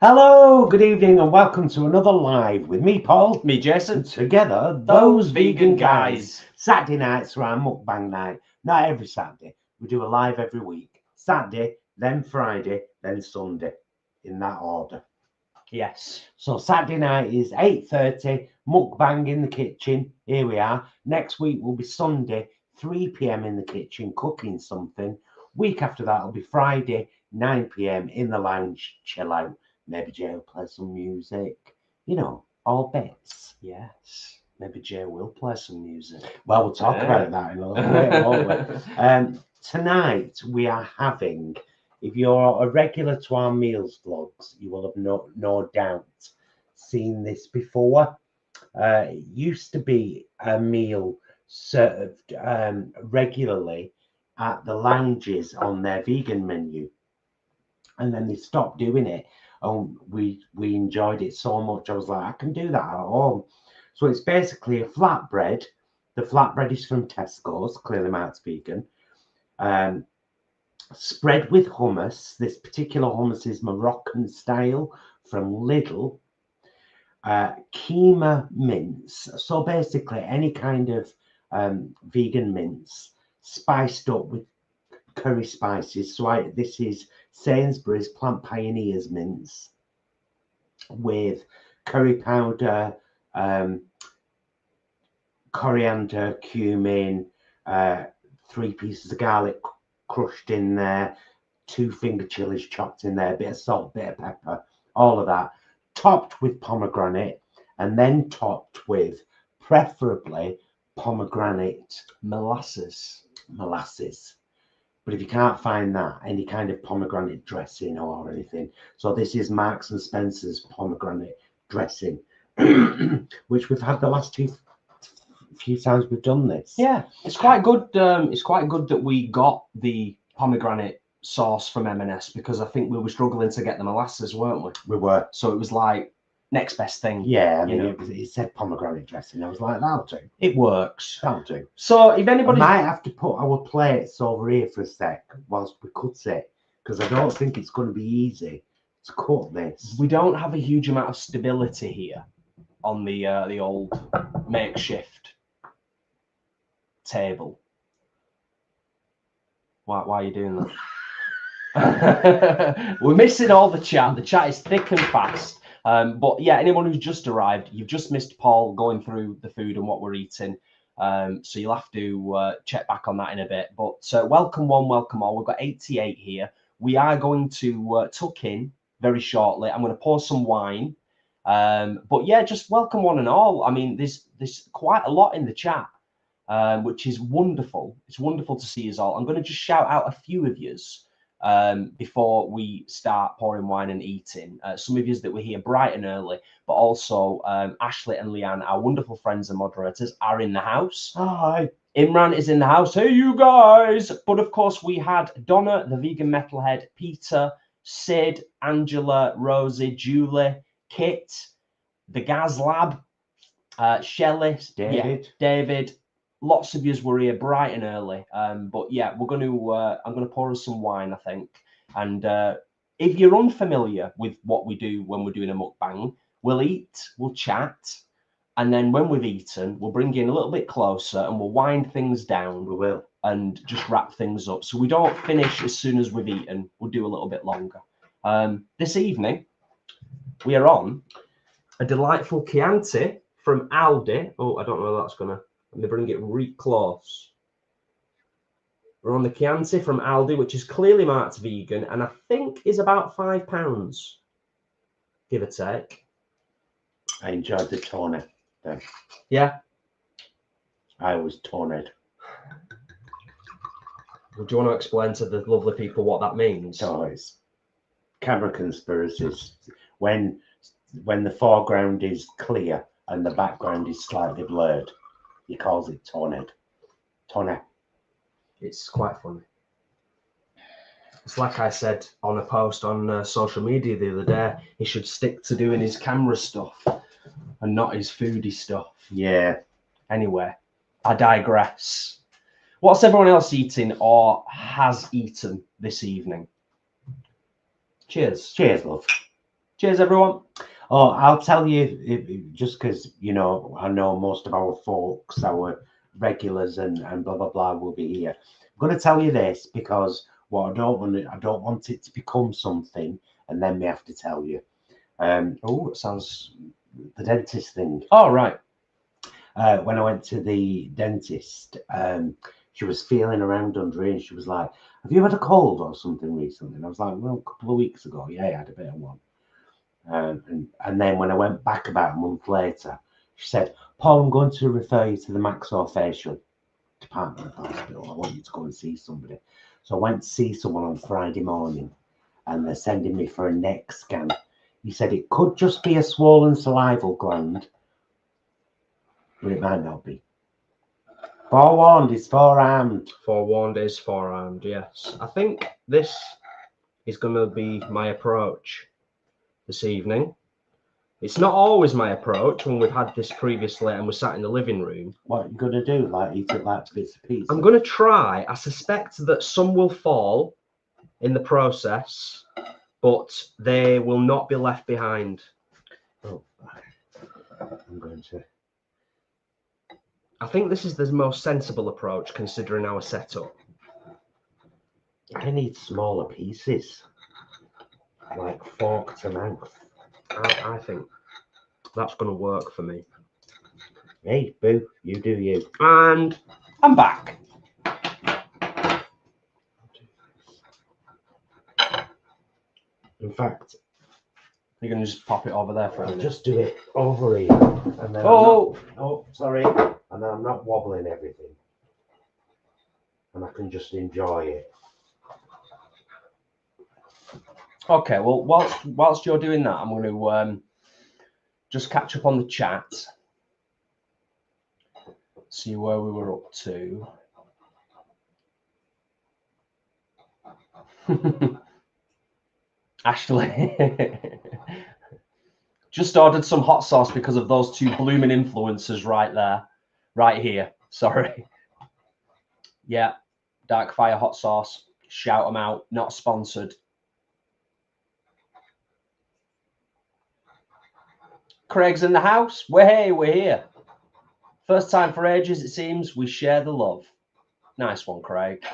Hello, good evening, and welcome to another live with me, Paul. Me, Jason. And together, those vegan guys. Saturday nights are our mukbang night. Not every Saturday. We do a live every week. Saturday, then Friday, then Sunday, in that order. Yes. So Saturday night is 8:30, mukbang in the kitchen. Here we are. Next week will be Sunday, 3 p.m. in the kitchen, cooking something. Week after that will be Friday, 9 p.m. in the lounge, chill out. Maybe Jay will play some music. You know, all bits. Yes. Maybe Jay will play some music. Well, we'll talk about that in a little bit, won't we? Tonight we are having, if you're a regular to our meals vlogs, you will have no doubt seen this before. It used to be a meal served regularly at the lounges on their vegan menu, and then they stopped doing it. And we enjoyed it so much. I was like, I can do that at home. So it's basically a flatbread. The flatbread is from Tesco's, clearly marked vegan. Spread with hummus. This particular hummus is Moroccan style from Lidl. Keema mince. So basically any kind of vegan mince spiced up with curry spices. So this is Sainsbury's Plant Pioneers mince with curry powder, coriander, cumin, 3 pieces of garlic crushed in there, 2 finger chilies chopped in there, a bit of salt, bit of pepper, all of that, topped with pomegranate, and then topped with preferably pomegranate molasses. But if you can't find that, any kind of pomegranate dressing or anything. So this is Marks and Spencer's pomegranate dressing, which we've had the last few times we've done this. Yeah, it's quite good. It's quite good that we got the pomegranate sauce from M&S, because I think we were struggling to get the molasses, weren't we? We were. So it was like next best thing. Yeah, I mean, it said pomegranate dressing. I was like, that'll do. It works. That'll do. So if anybody... I might have to put our plates over here for a sec whilst we cut it, because I don't think it's going to be easy to cut this. We don't have a huge amount of stability here on the old makeshift table. Why are you doing that? We're missing all the chat. The chat is thick and fast. But yeah, anyone who's just arrived, you've just missed Paul going through the food and what we're eating. So you'll have to check back on that in a bit. But welcome one, welcome all. We've got 88 here. We are going to tuck in very shortly. I'm going to pour some wine. But yeah, just welcome one and all. I mean, there's quite a lot in the chat, which is wonderful. It's wonderful to see us all. I'm going to just shout out a few of yous before we start pouring wine and eating. Some of yous that were here bright and early, but also Ashley and Leanne, our wonderful friends and moderators, are in the house. Hi. Imran is in the house. Hey, you guys. But of course, we had Donna, the vegan metalhead, Peter, Sid, Angela, Rosie, Julie, Kit, the Gaz Lab, Shelley, David. Lots of yous were here bright and early. But yeah, we're going to. I'm going to pour us some wine, I think. And if you're unfamiliar with what we do when we're doing a mukbang, we'll eat, we'll chat, and then when we've eaten, we'll bring you in a little bit closer and we'll wind things down. We will. And just wrap things up, so we don't finish as soon as we've eaten. We'll do a little bit longer. This evening, we are on a delightful Chianti from Aldi. Oh, I don't know whether that's gonna. Let me bring it really close. We're on the Chianti from Aldi, which is clearly marked vegan, and I think is about £5, give or take. I enjoyed the tonic. Yeah. I was toned. Well, do you want to explain to the lovely people what that means? Oh, it's camera conspiracies. When the foreground is clear and the background is slightly blurred, he calls it toned. It's quite funny. It's like I said on a post on social media the other day, he should stick to doing his camera stuff and not his foodie stuff. Yeah. Anyway, I digress. What's everyone else eating or has eaten this evening? Cheers. Cheers, love. Cheers, everyone. Oh, I'll tell you, just because, you know, I know most of our folks, our regulars and blah, blah, blah will be here. I'm going to tell you this because what I don't want it to become something and then we have to tell you. Oh, it sounds... The dentist thing. Oh, right. When I went to the dentist, she was feeling around under here and she was like, have you had a cold or something recently? And I was like, well, a couple of weeks ago, yeah, I had a bit of one. And then when I went back about a month later, she said, Paul, I'm going to refer you to the maxillofacial department of the hospital. I want you to go and see somebody. So I went to see someone on Friday morning and they're sending me for a neck scan. He said it could just be a swollen salival gland, but it might not be. Forewarned is forearmed. Forewarned is forearmed, yes. I think this is going to be my approach this evening. It's not always my approach when we've had this previously and we're sat in the living room. What are you going to do? Like eat it like bits of pizza? I'm going to try. I suspect that some will fall in the process, but they will not be left behind. Oh, I'm going to. I think this is the most sensible approach considering our setup. I need smaller pieces, like fork to mouth. I think that's going to work for me. Hey, boo, you do you. And I'm back. In fact, You're going to just pop it over there for a I'll minute. just do it over here. And then sorry. And then I'm not wobbling everything. And I can just enjoy it. Okay, well, whilst you're doing that, I'm going to just catch up on the chat. See where we were up to. Ashley. Just ordered some hot sauce because of those two blooming influencers right here. Sorry. Yeah, Dark Fire hot sauce. Shout them out. Not sponsored. Craig's in the house. We're here. First time for ages, it seems. We share the love. Nice one, Craig.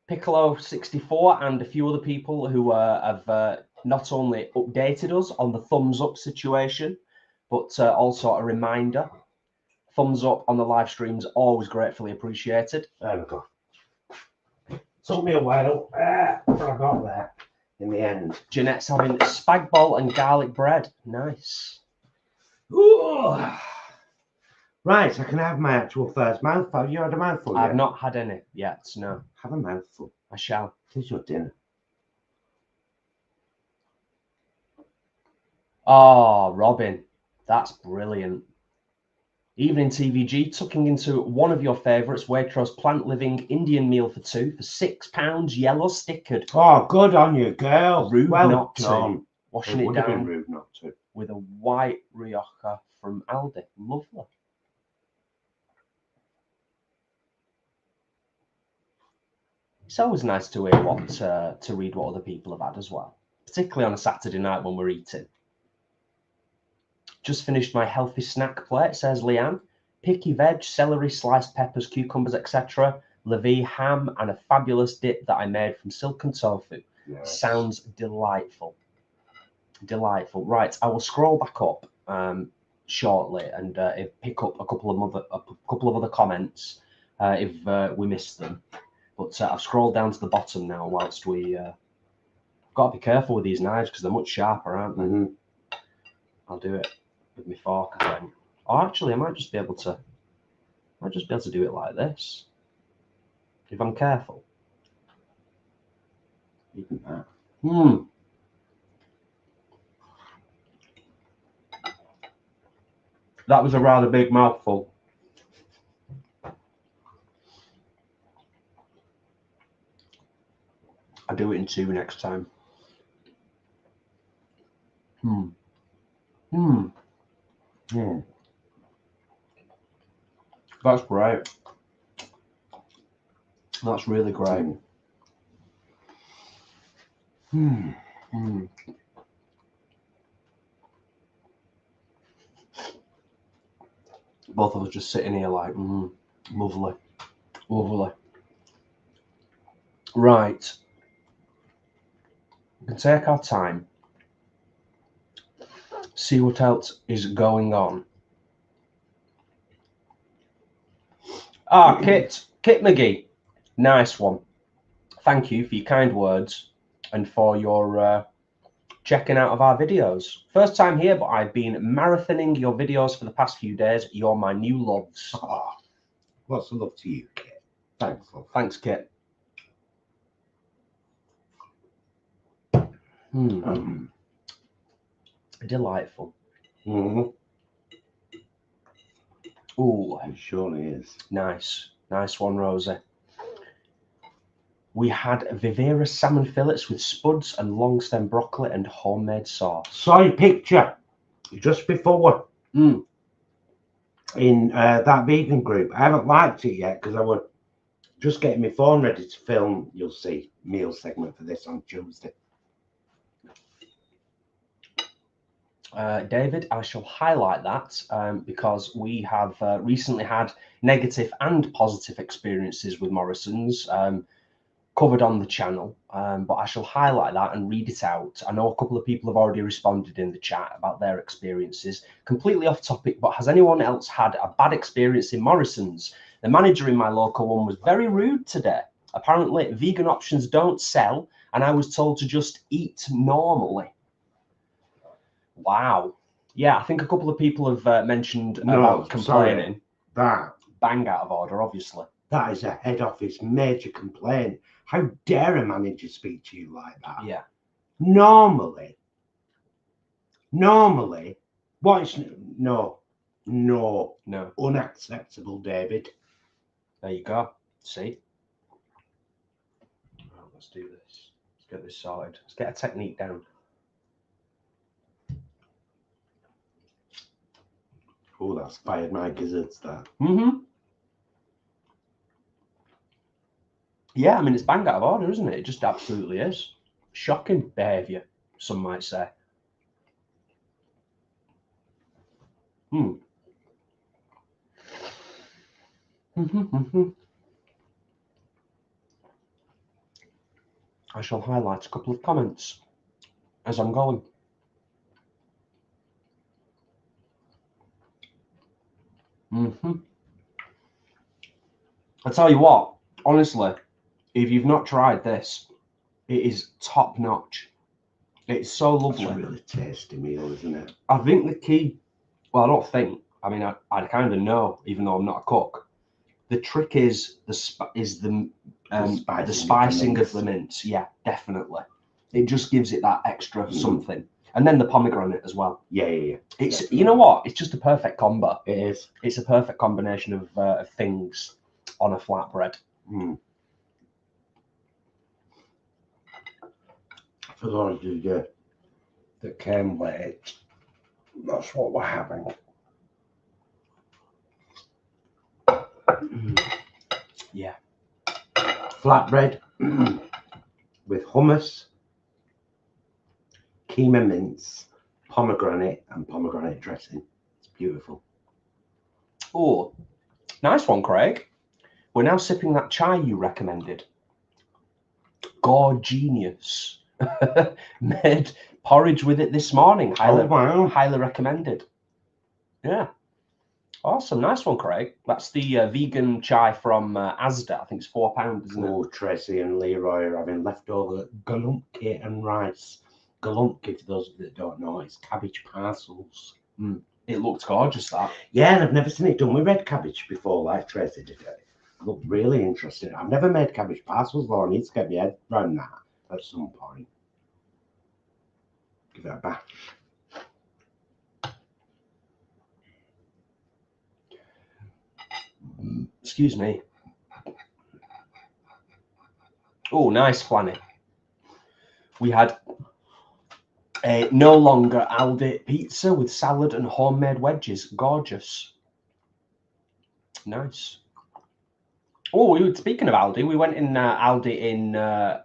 Piccolo64 and a few other people who have not only updated us on the thumbs up situation, but also a reminder. Thumbs up on the live streams, always gratefully appreciated. There we go. Took me a while, but I got there in the end. Jeanette's having spag bol and garlic bread. Nice. Ooh. Right, I can have my actual first mouthful. Have you had a mouthful yet? I've not had any yet, no. Have a mouthful. I shall. It's your dinner. Oh, Robin, that's brilliant. Evening TVG, tucking into one of your favourites, Waitrose Plant Living Indian meal for two for £6, yellow stickered. Oh, good on you, girl. Rude well not done. to. Washing it would have been down rude not to. with a white Rioja from Aldi. Lovely. It's always nice to hear to read what other people have had as well, particularly on a Saturday night when we're eating. Just finished my healthy snack plate, says Leanne. Picky veg, celery, sliced peppers, cucumbers, etc. Levy, ham, and a fabulous dip that I made from silken tofu. Yes. Sounds delightful. Delightful. Right, I will scroll back up shortly and pick up a couple of other comments if we missed them. But I've scrolled down to the bottom now. Whilst we got to be careful with these knives because they're much sharper, aren't they? Mm-hmm. I'll do it with my fork, I think. Oh, actually, I might just be able to do it like this if I'm careful. Even that. That was a rather big mouthful. I'll do it in two next time. That's great. That's really great. Mm. Both of us just sitting here like, lovely, lovely. Right. We can take our time, see what else is going on. Ah, Kit McGee, nice one. Thank you for your kind words and for your checking out of our videos. First time here, but I've been marathoning your videos for the past few days. You're my new loves. Oh, lots of love to you, Kit. Thanks, love. Thanks, Kit. Delightful. Mm-hmm. Ooh, It surely is. nice. Nice one, Rosie. We had Vivera salmon fillets with spuds and long stem broccoli and homemade sauce. Saw your picture just before in that vegan group. I haven't liked it yet because I was just getting my phone ready to film. You'll see meal segment for this on Tuesday. David, I shall highlight that because we have recently had negative and positive experiences with Morrison's covered on the channel, but I shall highlight that and read it out. I know a couple of people have already responded in the chat about their experiences. Completely off topic, but has anyone else had a bad experience in Morrison's? The manager in my local one was very rude today. Apparently, vegan options don't sell, and I was told to just eat normally. Wow. Yeah, I think a couple of people have mentioned about complaining. That Bang out of order, obviously. That is a head office major complaint. How dare a manager speak to you like that? Yeah. Normally, what is no, unacceptable, David. There you go. See? Right, let's do this. Let's get this sorted. Let's get a technique down. Oh, that's fired my gizzards, that. Yeah, I mean, it's bang out of order, isn't it? It just absolutely is. Shocking behaviour, some might say. I shall highlight a couple of comments as I'm going. I tell you what, honestly, if you've not tried this, it is top notch. It's so lovely. It's a really tasty meal, isn't it? I think the key, well, I don't think, I mean, I kind of know, even though I'm not a cook. The trick is the spicing of the mince. Yeah, definitely. It just gives it that extra something. And then the pomegranate as well. Yeah. It's definitely. You know what? It's just a perfect combo. It is. It's a perfect combination of things on a flatbread. For those of you that came late, that's what we're having. Yeah. Flatbread with hummus, keema mince, pomegranate, and pomegranate dressing. It's beautiful. Oh, nice one, Craig. We're now sipping that chai you recommended. Gorgenius. Made porridge with it this morning. Highly recommended. Yeah. Awesome. Nice one, Craig. That's the vegan chai from Asda. I think it's £4, isn't it? Oh, Tracy and Leroy are having leftover galumpki and rice. Galumpki, for those that don't know, it's cabbage parcels. It looked gorgeous, that. Yeah, and I've never seen it done with red cabbage before, like Tracy did it. It looked really interesting. I've never made cabbage parcels, though. I need to get my head around that at some point. Give it a bash. Excuse me. Oh, nice, Flanny. We had a no longer Aldi pizza with salad and homemade wedges. Gorgeous. Nice. Oh, speaking of Aldi, we went in Aldi in.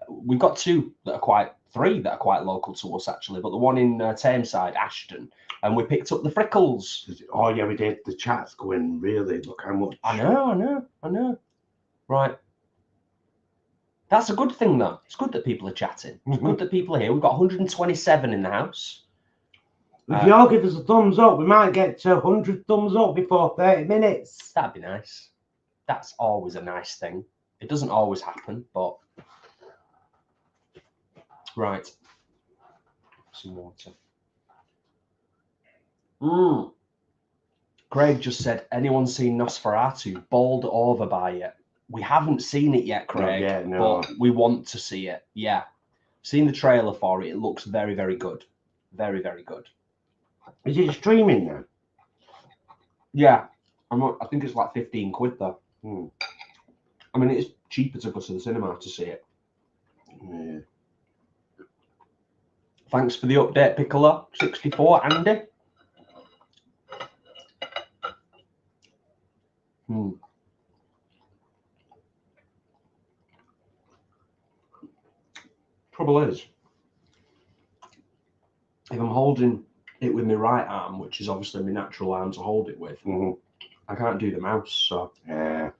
We've got two that are quite three that are quite local to us actually, but the one in Tameside, Ashton, and we picked up the Frickles. Oh yeah, we did. The chat's going really. Look how much. I know. Right. That's a good thing though. It's good that people are chatting. It's good that people are here. We've got 127 in the house. If you all give us a thumbs up, we might get to 100 thumbs up before 30 minutes. That'd be nice. That's always a nice thing. It doesn't always happen, but right. Some water. Craig just said, anyone seen Nosferatu? Bowled over by it. We haven't seen it yet, Craig, but we want to see it. Yeah. Seen the trailer for it. It looks very, very good. Very, very good. Is it streaming now? Yeah. I think it's like 15 quid though. I mean, it's cheaper to go to the cinema to see it. Yeah. Thanks for the update, Piccolo 64, Andy. Trouble is, if I'm holding it with my right arm, which is obviously my natural arm to hold it with, I can't do the mouse, so. Yeah.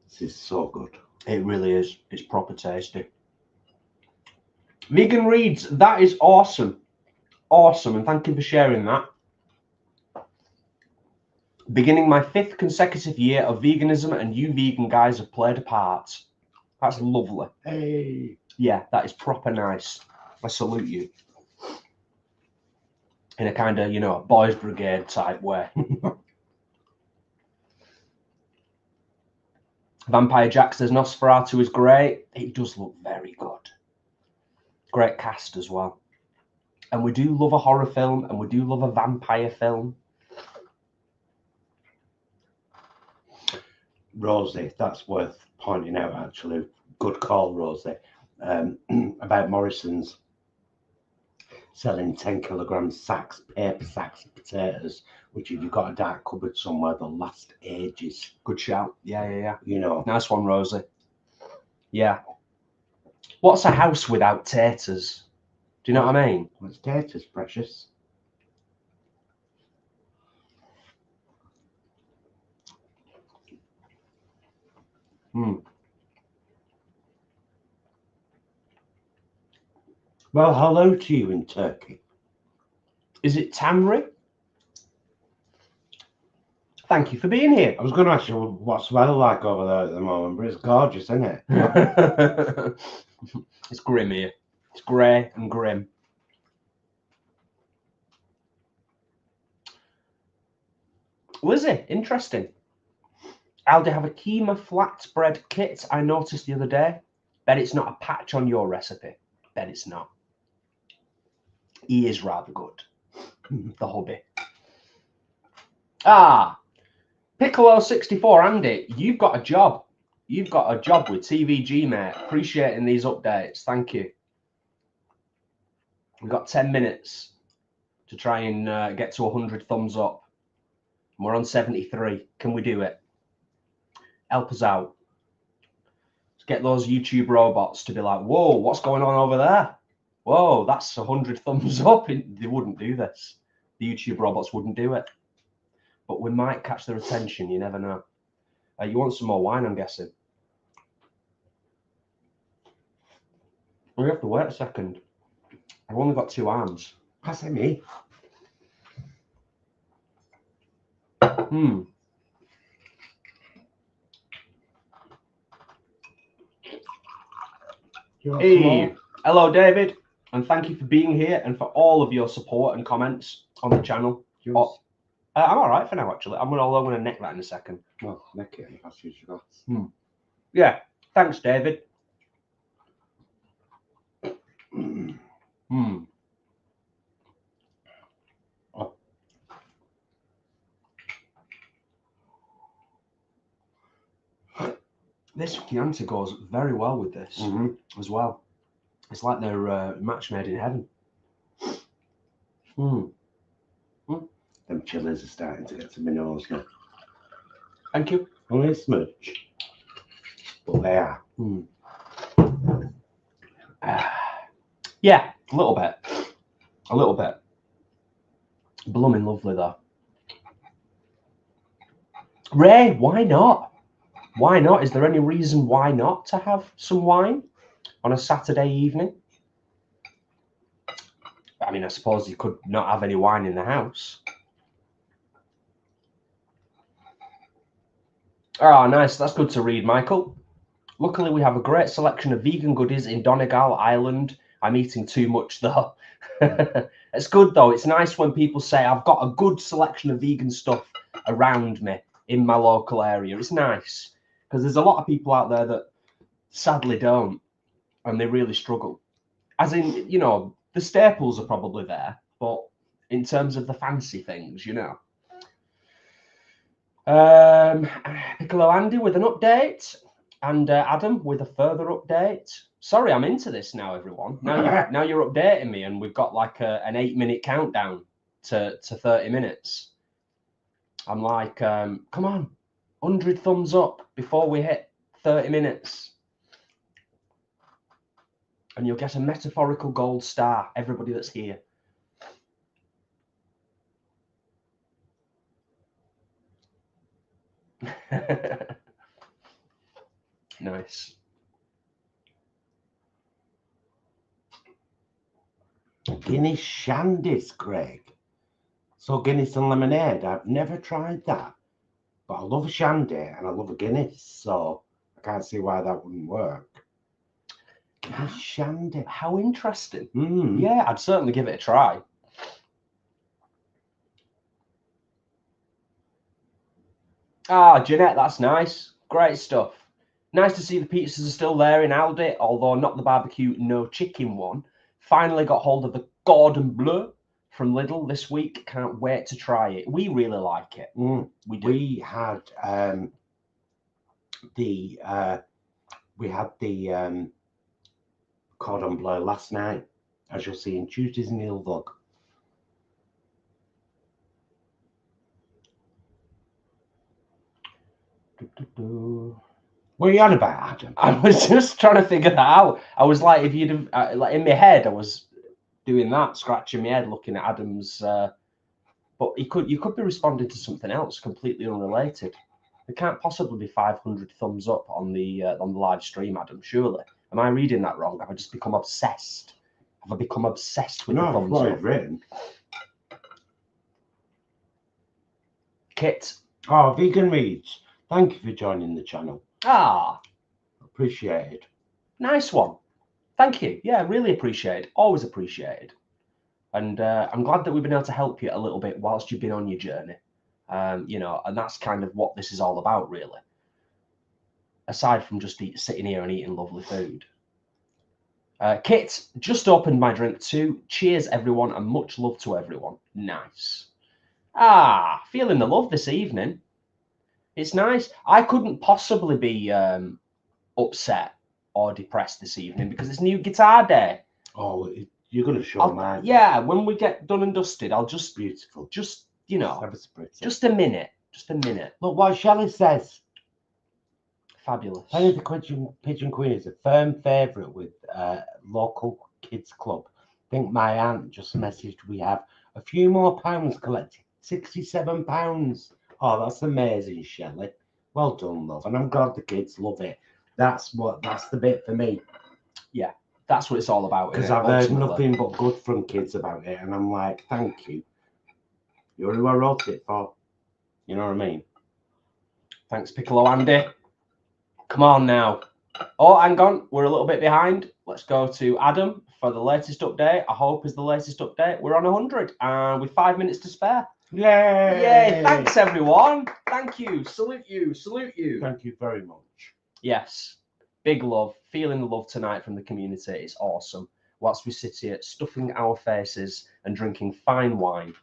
This is so good. It really is. It's proper tasty. Vegan Reads, that is awesome. Awesome, and thank you for sharing that. Beginning my 5th consecutive year of veganism, and you vegan guys have played a part. That's lovely. Hey. Yeah, that is proper nice. I salute you. In a kind of, you know, boys brigade type way. Vampire Jack says Nosferatu is great. It does look very good. Great cast as well. And we do love a horror film, and we do love a vampire film. Rosie, that's worth pointing out actually. Good call, Rosie. About Morrison's selling 10 kilogram sacks, paper sacks of potatoes, which if you've got a dark cupboard somewhere, they'll last ages. Good shout. Yeah. You know. Nice one, Rosie. Yeah. What's a house without taters? Do you know what I mean? Well, it's taters, precious. Well, hello to you in Turkey. Is it Tamri? Thank you for being here. I was going to ask you what's the weather like over there at the moment, but it's gorgeous, isn't it? It's grim here. It's grey and grim. Was it? Interesting. Aldi have a keema flatbread kit I noticed the other day. Bet it's not a patch on your recipe. Bet it's not. He is rather good. The hubby. Piccolo 64, Andy, you've got a job. You've got a job with TVG, mate. Appreciating these updates. Thank you. We've got 10 minutes to try and get to 100 thumbs up. We're on 73. Can we do it? Help us out. Let's get those YouTube robots to be like, whoa, what's going on over there? Whoa, that's 100 thumbs up. They wouldn't do this. The YouTube robots wouldn't do it. But we might catch their attention. You never know. You want some more wine, I'm guessing? We have to wait a second. I've only got 2 arms. Pass it me. Hey, hello, David, and thank you for being here and for all of your support and comments on the channel. I'm all right for now, actually. I'm going to neck that in a second. Well, neck it if that's usual. Yeah, thanks, David. This Chianti goes very well with this as well. It's like they're match made in heaven. Mm. Them chilies are starting to get to my nose now. Thank you. Only a smudge, but they are. Mm. Yeah, a little bit. A little bit. Blooming lovely though. Ray, why not? Why not? Is there any reason why not to have some wine on a Saturday evening? I mean, I suppose you could not have any wine in the house. Oh, nice. That's good to read, Michael. Luckily, we have a great selection of vegan goodies in Donegal, Ireland. I'm eating too much, though. It's good, though. It's nice when people say, I've got a good selection of vegan stuff around me in my local area. It's nice, because there's a lot of people out there that sadly don't, and they really struggle. As in, you know, the staples are probably there, but in terms of the fancy things, you know. Piccolo Andy with an update, and Adam with a further update. Sorry, I'm into this now, everyone. Now you're updating me, and we've got like an 8-minute countdown to 30 minutes. I'm like, come on, 100 thumbs up before we hit 30 minutes. And you'll get a metaphorical gold star, everybody that's here. Nice. Guinness shandies, Craig. So Guinness and lemonade, I've never tried that. But I love a shandy and I love a Guinness, so I can't see why that wouldn't work. Guinness shandy. How interesting. Mm. Yeah, I'd certainly give it a try. Ah, Jeanette, that's nice. Great stuff. Nice to see the pizzas are still there in Aldi, although not the barbecue no chicken one. Finally got hold of the Gordon Bleu from Lidl this week. Can't wait to try it. We really like it. We do. We had the cordon bleu last night, as you'll see in Tuesday's meal vlog. What are you on about, Adam? I was just trying to figure that out. I was like, if you'd have, like in my head, I was doing that, scratching my head, looking at Adam's. But you could be responding to something else completely unrelated. There can't possibly be 500 thumbs up on the live stream, Adam. Surely, am I reading that wrong? Have I just become obsessed? Have I become obsessed with the thumbs what up? I've written. Kit. Oh, Vegan Reads. Thank you for joining the channel. Ah, appreciated. Nice one. Thank you. Yeah, really appreciated. Always appreciated. And I'm glad that we've been able to help you a little bit whilst you've been on your journey. You know, and that's kind of what this is all about, really. Aside from just sitting here and eating lovely food. Kit, just opened my drink too. Cheers, everyone, and much love to everyone. Nice. Ah, feeling the love this evening. It's nice. I couldn't possibly be upset or depressed this evening because it's New Guitar Day. Oh, you're going to show mine. Yeah, when we get done and dusted, I'll just... Beautiful. Just, you know, just a minute. Just a minute. Look what Shelley says. Fabulous. Penny the Pigeon Queen is a firm favourite with local kids club. I think my aunt just messaged we have a few more pounds collected. £67. Oh, that's amazing, Shelley. Well done, love. And I'm glad the kids love it. That's the bit for me. Yeah, that's what it's all about. Because I've heard nothing but good from kids about it. And I'm like, thank you. You're who I wrote it for. You know what I mean? Thanks, Piccolo Andy. Come on now. Oh, hang on. We're a little bit behind. Let's go to Adam for the latest update. I hope is the latest update. We're on 100 and with 5 minutes to spare. Yay! Yay! Thanks, everyone. Thank you. Salute you. Salute you. Thank you very much. Yes. Big love. Feeling the love tonight from the community. It's awesome. Whilst we sit here stuffing our faces and drinking fine wine.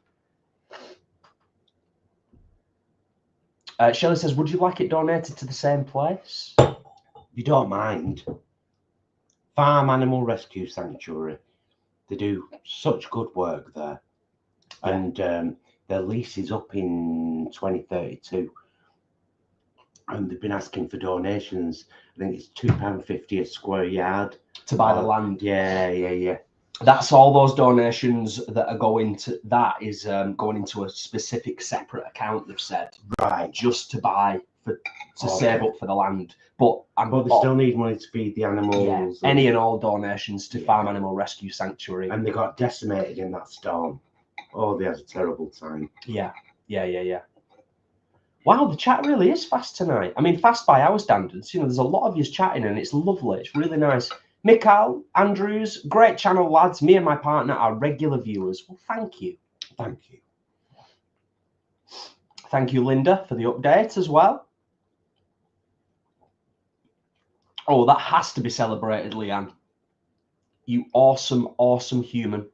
Shelley says, would you like it donated to the same place? You don't mind. Farm Animal Rescue Sanctuary. They do such good work there. Yeah. And their lease is up in 2032. And they've been asking for donations. I think it's £2.50 a square yard. To buy the land. Yeah. That's all those donations that are going to, that is going into a specific separate account, they've said. Right. Just to buy, to save up for the land. But they still need money to feed the animals. Yeah, any and all donations to Farm Animal Rescue Sanctuary. And they got decimated in that storm. Oh, they had a terrible time. Yeah. Wow, the chat really is fast tonight. I mean, fast by our standards. You know, there's a lot of you chatting and it's lovely. It's really nice. Mikhail, Andrews, great channel, lads. Me and my partner are regular viewers. Well, thank you. Thank you. Thank you, Linda, for the update as well. Oh, that has to be celebrated, Leanne. You awesome, awesome human.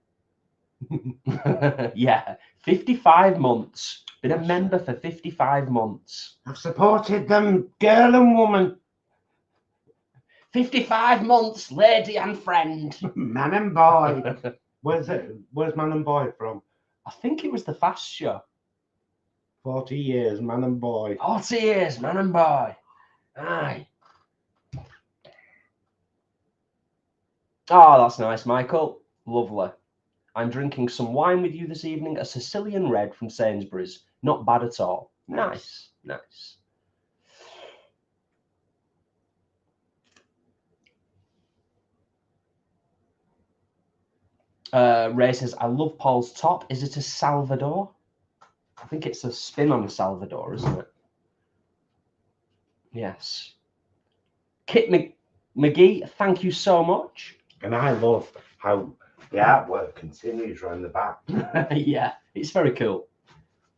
Yeah, 55 months. Been a member for 55 months. I've supported them, girl and woman. 55 months, lady and friend. Man and boy. Where's Man and Boy from? I think it was the Fast Show. 40 years, Man and Boy. 40 years, Man and Boy. Aye. Oh, that's nice, Michael. Lovely. I'm drinking some wine with you this evening, a Sicilian red from Sainsbury's. Not bad at all. Nice. Ray says, I love Paul's top. Is it a Salvador? I think it's a spin on a Salvador, isn't it? Yes. Kit McGee, thank you so much. And I love how the artwork continues around the back. Yeah, it's very cool.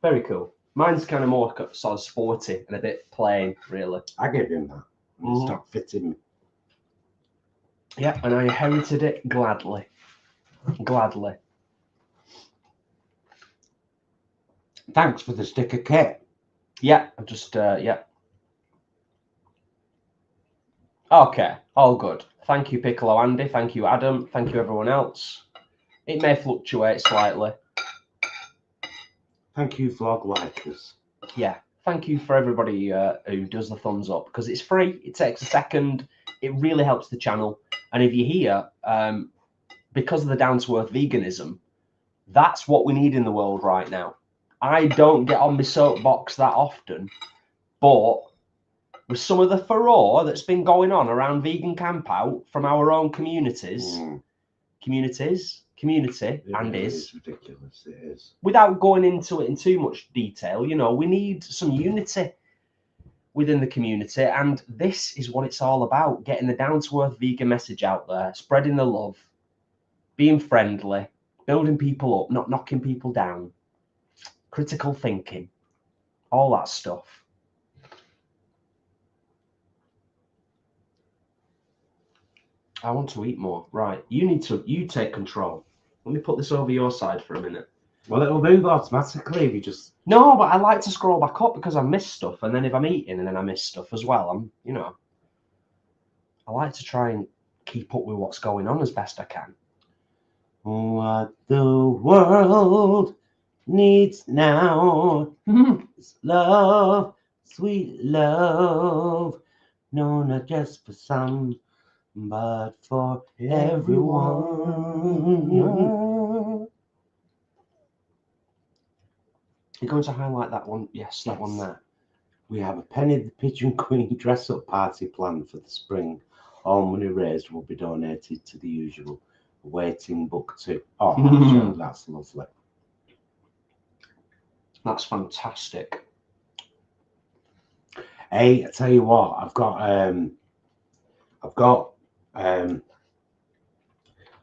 Very cool. Mine's kind of more sort of sporty and a bit plain, really. I gave him that. It stopped fitting me. Yeah, and I inherited it gladly. Gladly. Thanks for the sticker kit. Yeah, I'm just, yeah. Okay, all good. Thank you, Piccolo Andy. Thank you, Adam. Thank you, everyone else. It may fluctuate slightly. Thank you, vlog likers. Yeah, thank you for everybody who does the thumbs up, because it's free. It takes a second. It really helps the channel. And if you're here, because of the down-to-earth veganism, that's what we need in the world right now. I don't get on my soapbox that often, but with some of the furore that's been going on around vegan camp out from our own community, and is ridiculous. It is. Without going into it in too much detail, you know, we need some unity within the community, and this is what it's all about: getting the down-to-earth vegan message out there, spreading the love, being friendly, building people up, not knocking people down, critical thinking, all that stuff. I want to eat more. Right, you take control. Let me put this over your side for a minute. Well, it'll move automatically if you just... No, but I like to scroll back up because I miss stuff, and then if I'm eating and then I miss stuff as well, I like to try and keep up with what's going on as best I can. What the world needs now is love, sweet love. No, not just for some, but for everyone. You're going to highlight that one? Yes, that one there. We have a Penny the Pigeon Queen dress-up party planned for the spring. All money raised will be donated to the usual waiting book too. Oh, that's lovely. That's fantastic. Hey, I tell you what, I've got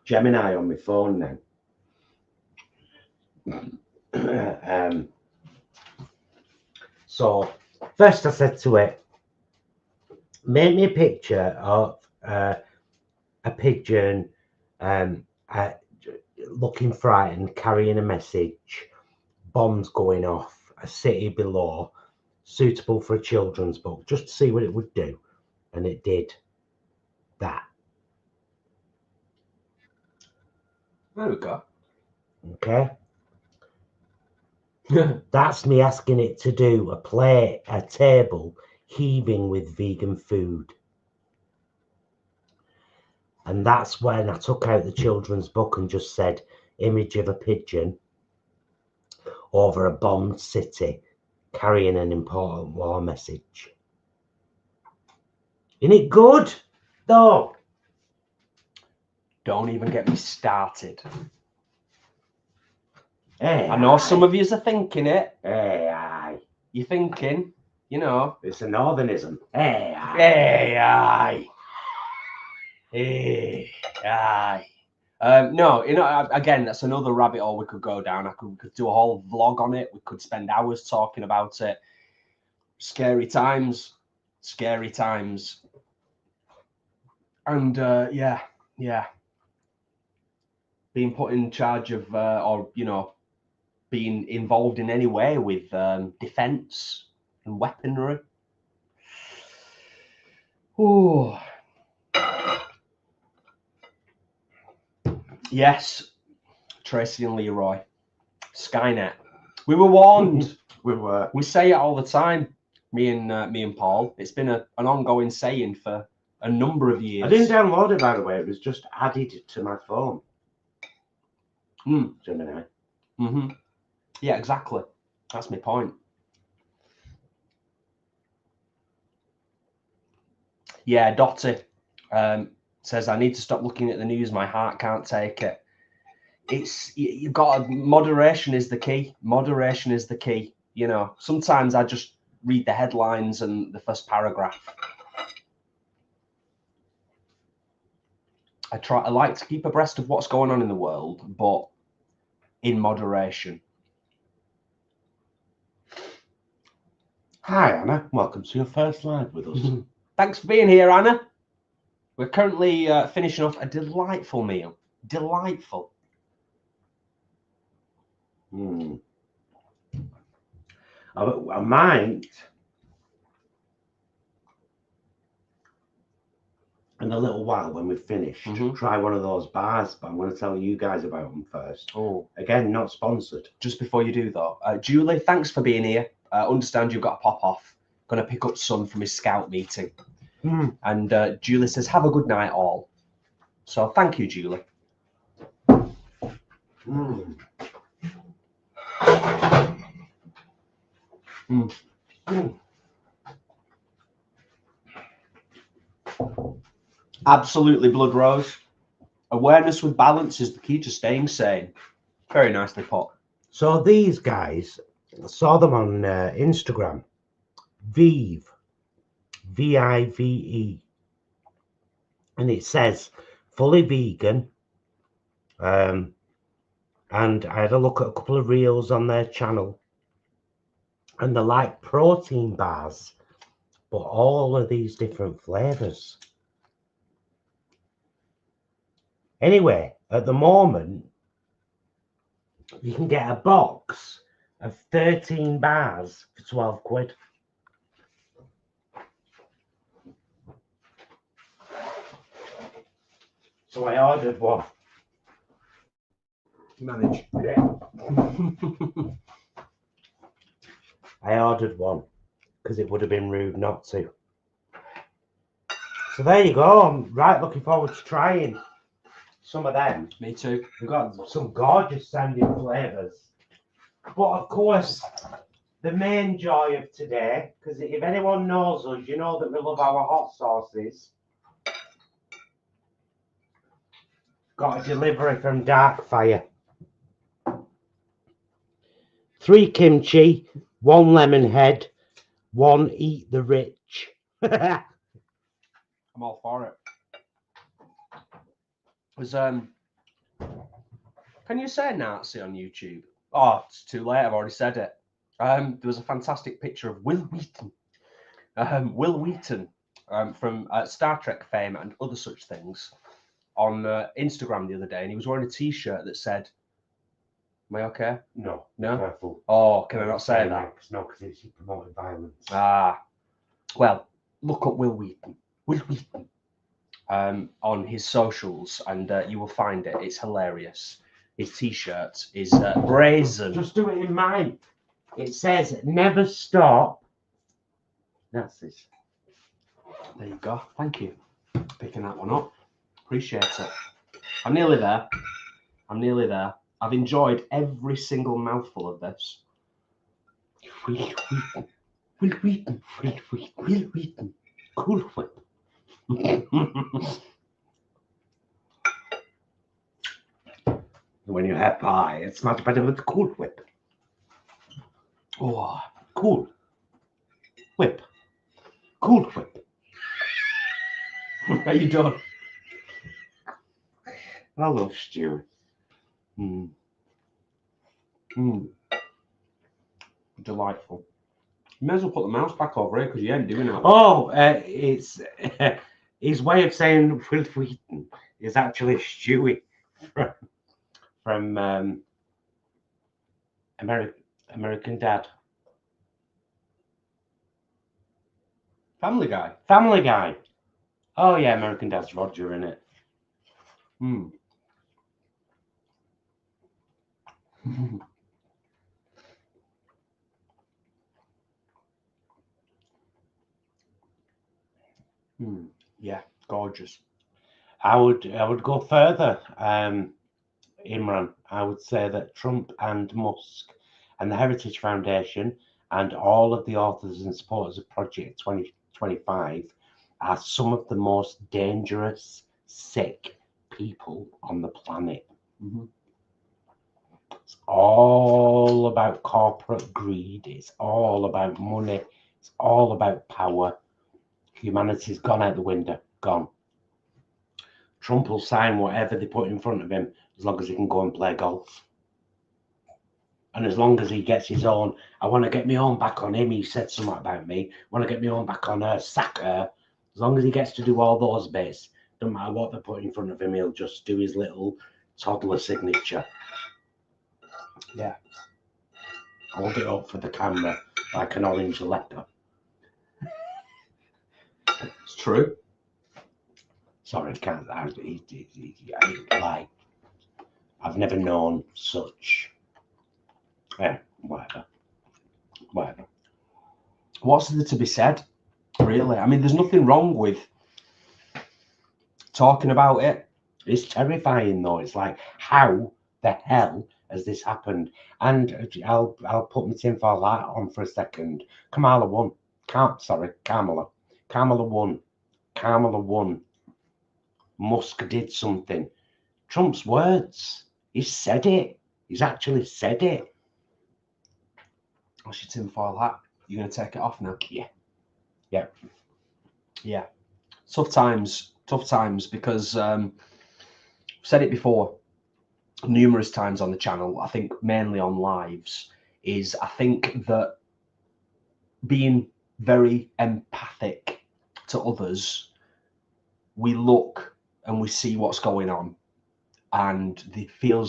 Gemini on my phone now. So first I said to it, make me a picture of a pigeon looking frightened, carrying a message, bombs going off, a city below, suitable for a children's book, just to see what it would do. And it did that. There we go. Okay. That's me asking it to do a table heaving with vegan food. And that's when I took out the children's book and just said, image of a pigeon over a bombed city carrying an important war message. Isn't it good, though? Don't even get me started. Hey, I know some of you are thinking it. AI. You're thinking, you know. It's a northernism. AI. AI. AI. No, you know, again, that's another rabbit hole we could go down. We could do a whole vlog on it. We could spend hours talking about it. Scary times. Scary times. And yeah. Being put in charge of, or, you know, being involved in any way with defense and weaponry. Oh. Yes, Tracy and Leroy. Skynet. We were warned. We were. We say it all the time, me and Paul. It's been an ongoing saying for a number of years. I didn't download it, by the way. It was just added to my phone. Gemini. Yeah, exactly. That's my point. Yeah, Dottie says, I need to stop looking at the news. My heart can't take it. You've got moderation is the key. Moderation is the key. You know, sometimes I just read the headlines and the first paragraph. I like to keep abreast of what's going on in the world, but in moderation. Hi, Anna. Welcome to your first live with us. Thanks for being here, Anna. We're currently finishing off a delightful meal. Delightful. I might, in a little while when we've finished, try one of those bars, but I'm going to tell you guys about them first. Oh, again, not sponsored. Just before you do though, Julie, thanks for being here. Understand you've got to pop off. Going to pick up Son from his scout meeting. And Julie says, have a good night all. So thank you, Julie. Absolutely, Blood Rose. Awareness with balance is the key to staying sane. Very nicely put. So these guys, I saw them on Instagram. Vive, V-I-V-E. And it says, fully vegan. And I had a look at a couple of reels on their channel. And they're like protein bars, but all of these different flavors. Anyway, at the moment, you can get a box of 13 bars for 12 quid. So I ordered one. Manage. Yeah. I ordered one because it would have been rude not to. So there you go. I'm right looking forward to trying some of them. Me too. We've got some gorgeous sounding flavors. But of course, the main joy of today, because if anyone knows us, you know that we love our hot sauces. Got a delivery from Darkfire. 3 kimchi, 1 lemon head, 1 eat the rich. I'm all for it. Was can you say Nazi on YouTube? Oh, it's too late. I've already said it. There was a fantastic picture of Will Wheaton. Will Wheaton from Star Trek fame and other such things on Instagram the other day, and he was wearing a T-shirt that said, "Am I okay?" No. No. Careful. Oh, can I not say that? No, because it's promoting violence. Ah. Well, look up Will Wheaton. Will Wheaton. on his socials, and you will find it. It's hilarious. His t-shirt is brazen. Just do it in mine. It says never stop. That's this. There you go. Thank you for picking that one up. Appreciate it. I'm nearly there. I'm nearly there. I've enjoyed every single mouthful of this. Cool Whip. When you have pie, it's much better with Cool Whip. Oh, Cool Whip. Cool Whip. are you done? I love stew. Delightful. You may as well put the mouse back over here because you ain't doing it. Oh, it's his way of saying Will Wheaton is actually Stewie from American Dad. Family Guy. Family Guy. Oh yeah, American Dad's Roger in it. Yeah, gorgeous. I would go further, Imran. I would say that Trump and Musk and the Heritage Foundation and all of the authors and supporters of Project 2025 are some of the most dangerous, sick people on the planet. It's all about corporate greed. It's all about money. It's all about power. Humanity's gone out the window. Gone. Trump will sign whatever they put in front of him as long as he can go and play golf. And as long as he gets his own, I want to get my own back on him. He said something about me. I want to get my own back on her, sack her. As long as he gets to do all those bits, don't matter what they put in front of him, he'll just do his little toddler signature. Yeah. Hold it up for the camera like an orange letter. It's true. Sorry, can't. Like, I've never known such. Yeah, whatever. What's there to be said? Really? I mean, there's nothing wrong with talking about it. It's terrifying, though. It's like, how the hell has this happened? And I'll put my tinfoil hat on for a second. Kamala won. Kamala won. Kamala won. Musk did something. Trump's words. He said it. He's actually said it. What's your tinfoil hat? You're going to take it off now? Yeah. Tough times because I've said it before numerous times on the channel, I think mainly on lives, is I think that being very empathic to others, we look and we see what's going on and we feel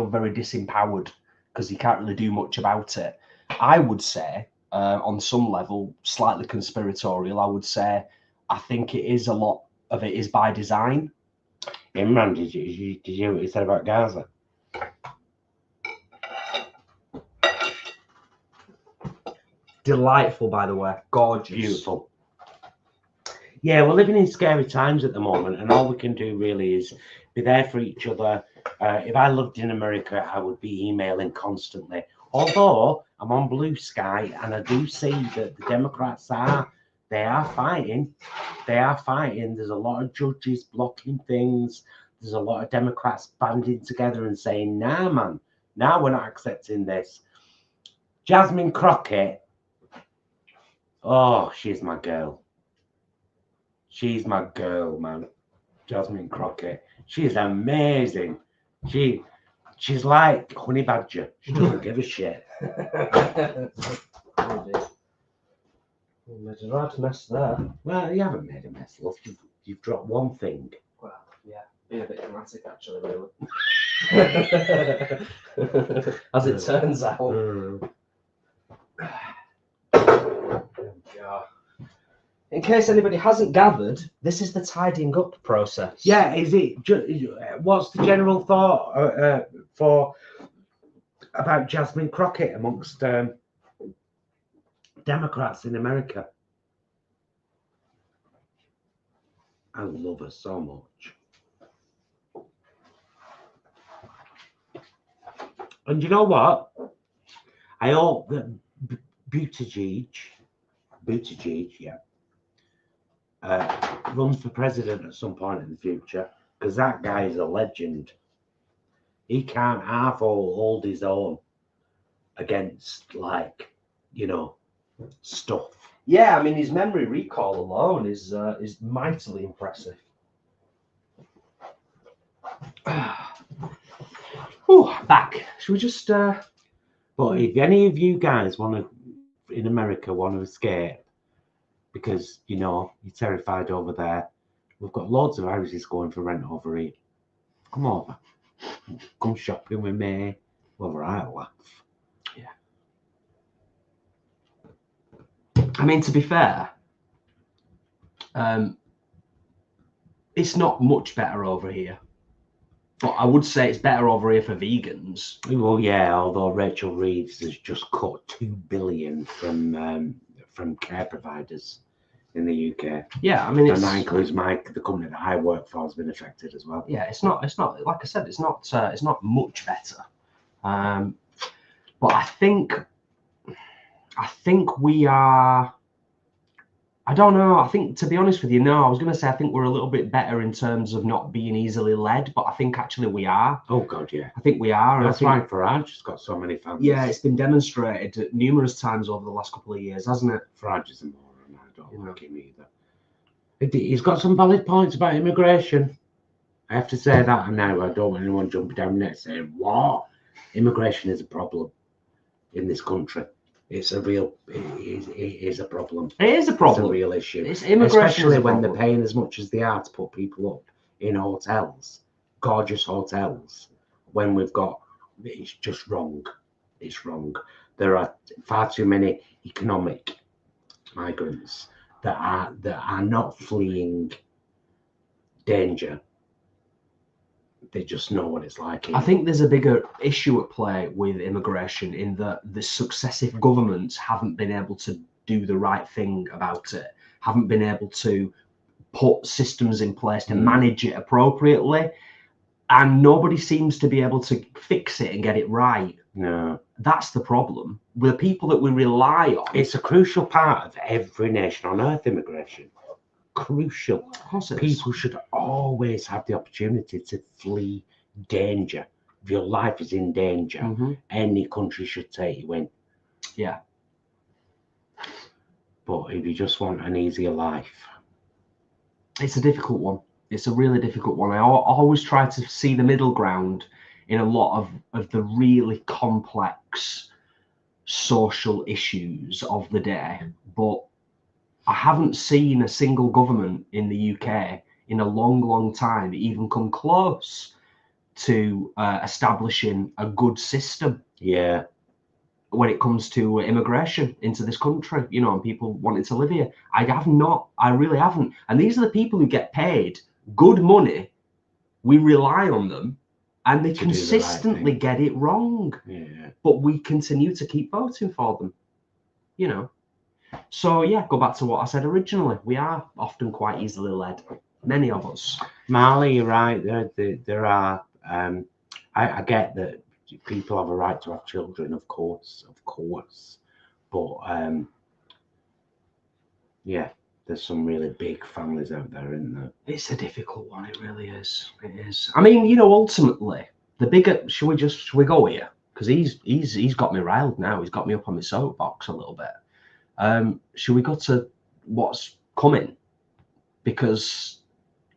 very disempowered because you can't really do much about it. I would say, on some level, slightly conspiratorial, I would say I think it is a lot of it is by design. Imran, did you hear what he said about Gaza? Delightful, by the way. Gorgeous. Beautiful. Yeah, we're living in scary times at the moment, and all we can do really is be there for each other. If I lived in America, I would be emailing constantly. Although I'm on Blue Sky, and I do see that the Democrats are fighting. They are fighting. There's a lot of judges blocking things. There's a lot of Democrats banding together and saying, nah, man, nah, we're not accepting this. Jasmine Crockett. Oh, she's my girl. She's my girl, man. Jasmine Crockett. She's amazing. She's like Honey Badger. She doesn't give a shit. You made a right mess there. Well, you haven't made a mess, love. You've dropped one thing. Well, yeah, being a bit dramatic actually, really. As it turns out. Oh, God. in case anybody hasn't gathered, this is the tidying up process. Yeah, is it? What's the general thought about Jasmine Crockett amongst Democrats in America? I love her so much. And you know what? I hope that Buttigieg, yeah, runs for president at some point in the future, because that guy is a legend. He can't half hold his own against, like, you know, stuff. Yeah, I mean, his memory recall alone is mightily impressive. Ooh, back. Should we just? But if any of you guys in America want to escape, because you know you're terrified over there, we've got loads of houses going for rent over here. Come over, come shopping with me. Well, right, laugh. Yeah. I mean, to be fair, it's not much better over here. But I would say it's better over here for vegans. Well, yeah, although Rachel Reeves has just cut $2 billion from care providers in the UK. Yeah, I mean, and that includes the company that I work for has been affected as well. Yeah, it's not like I said, it's not much better. But I think we are. I don't know. I think, to be honest with you, no, I was going to say I think we're a little bit better in terms of not being easily led, but I think actually we are. Oh, God, yeah. I think we are. That's why Farage has got so many fans. Yeah, it's been demonstrated numerous times over the last couple of years, hasn't it? Farage is a moron. I don't like him either. He's got some valid points about immigration. I have to say that now. I don't want anyone jumping down the net saying, what? Immigration is a problem in this country. It's a real, it is a problem. It is a problem. It's a real issue. It's immigration, especially when they're paying as much as they are to put people up in hotels, gorgeous hotels, when we've got, it's just wrong. It's wrong. There are far too many economic migrants that are not fleeing danger. They just know what it's like. I think there's a bigger issue at play with immigration in that the successive governments haven't been able to do the right thing about it, haven't been able to put systems in place to manage it appropriately, and nobody seems to be able to fix it and get it right. No. That's the problem. With the people that we rely on. It's a crucial part of every nation on earth, immigration. Crucial. People should always have the opportunity to flee danger. If your life is in danger, any country should take you in. Yeah. But if you just want an easier life, it's a difficult one. It's a really difficult one. I always try to see the middle ground in a lot of the really complex social issues of the day, but I haven't seen a single government in the UK in a long time even come close to establishing a good system. Yeah. When it comes to immigration into this country, you know, and people wanting to live here. I really haven't. And these are the people who get paid good money. We rely on them and they consistently get it wrong. Yeah. But we continue to keep voting for them, you know. So yeah, go back to what I said originally. We are often quite easily led, many of us. Marley, you're right. There are. I get that people have a right to have children, of course. But yeah, there's some really big families out there, isn't there? It's a difficult one. It really is. It is. I mean, you know, ultimately, the bigger. Should we go here? Because he's got me riled now. He's got me up on my soapbox a little bit. Should we go to what's coming? Because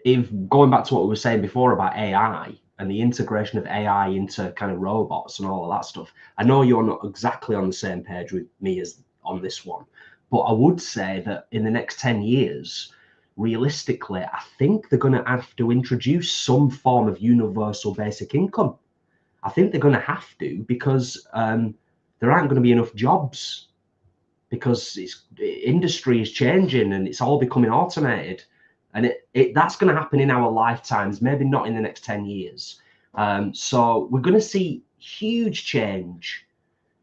if going back to what we were saying before about AI and the integration of AI into kind of robots and all of that stuff, I know you're not exactly on the same page with me as on this one, but I would say that in the next 10 years, realistically, I think they're going to have to introduce some form of universal basic income. I think they're going to have to, because there aren't going to be enough jobs. because industry is changing and it's all becoming automated, and that's going to happen in our lifetimes, maybe not in the next 10 years. So we're going to see huge change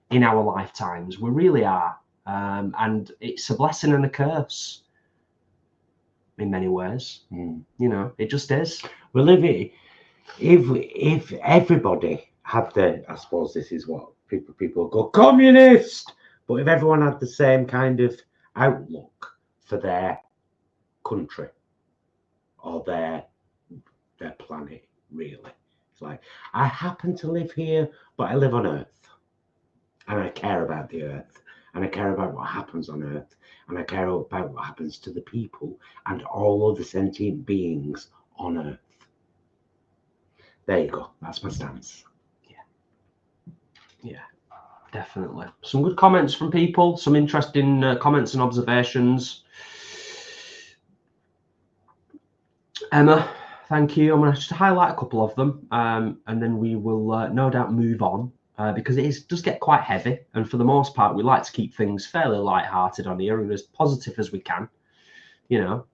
in our lifetimes. We really are. And it's a blessing and a curse in many ways. You know, it just is. Well, if everybody had I suppose this is what people go communist, but if everyone had the same kind of outlook for their country or their planet, really, it's like, I happen to live here, but I live on Earth, and I care about the Earth, and I care about what happens on Earth, and I care about what happens to the people and all of the sentient beings on Earth. There you go. That's my stance. Yeah, definitely. Some good comments from people, some interesting comments and observations. Emma, thank you. I'm going to just highlight a couple of them, and then we will no doubt move on, because it does get quite heavy, and for the most part we like to keep things fairly light-hearted on here and as positive as we can, you know.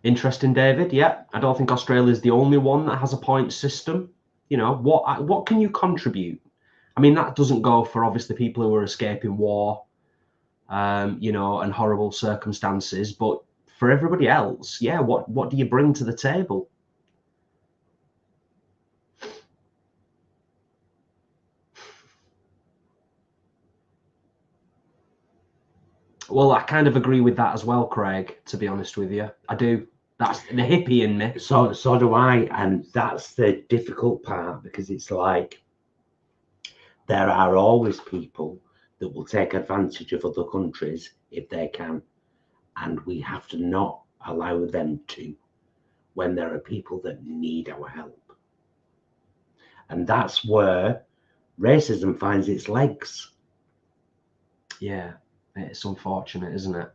Interesting, David. Yeah, I don't think Australia is the only one that has a point system. You know, what can you contribute? I mean, that doesn't go for obviously people who are escaping war, you know, and horrible circumstances, but for everybody else, yeah, what do you bring to the table? Well, I kind of agree with that as well, Craig, to be honest with you. I do. That's the hippie in me. So do I, and that's the difficult part, because it's like there are always people that will take advantage of other countries if they can, and we have to not allow them to when there are people that need our help. And that's where racism finds its legs. Yeah, it's unfortunate, isn't it?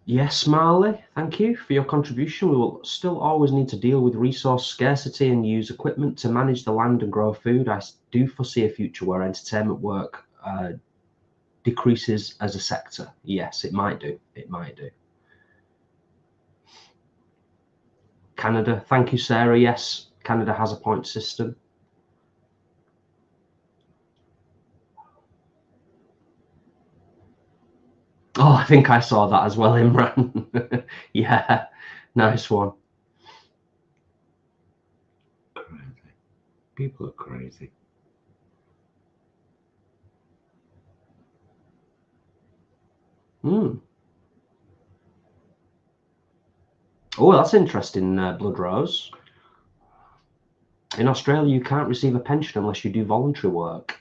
Yes, Marley, thank you for your contribution. We will still always need to deal with resource scarcity and use equipment to manage the land and grow food. I do foresee a future where entertainment work decreases as a sector. Yes, it might do. It might do. Canada, thank you, Sarah. Yes, Canada has a point system. Oh, I think I saw that as well, Imran. Yeah, nice one. Crazy. People are crazy. Oh, that's interesting, Blood Rose. In Australia, you can't receive a pension unless you do voluntary work.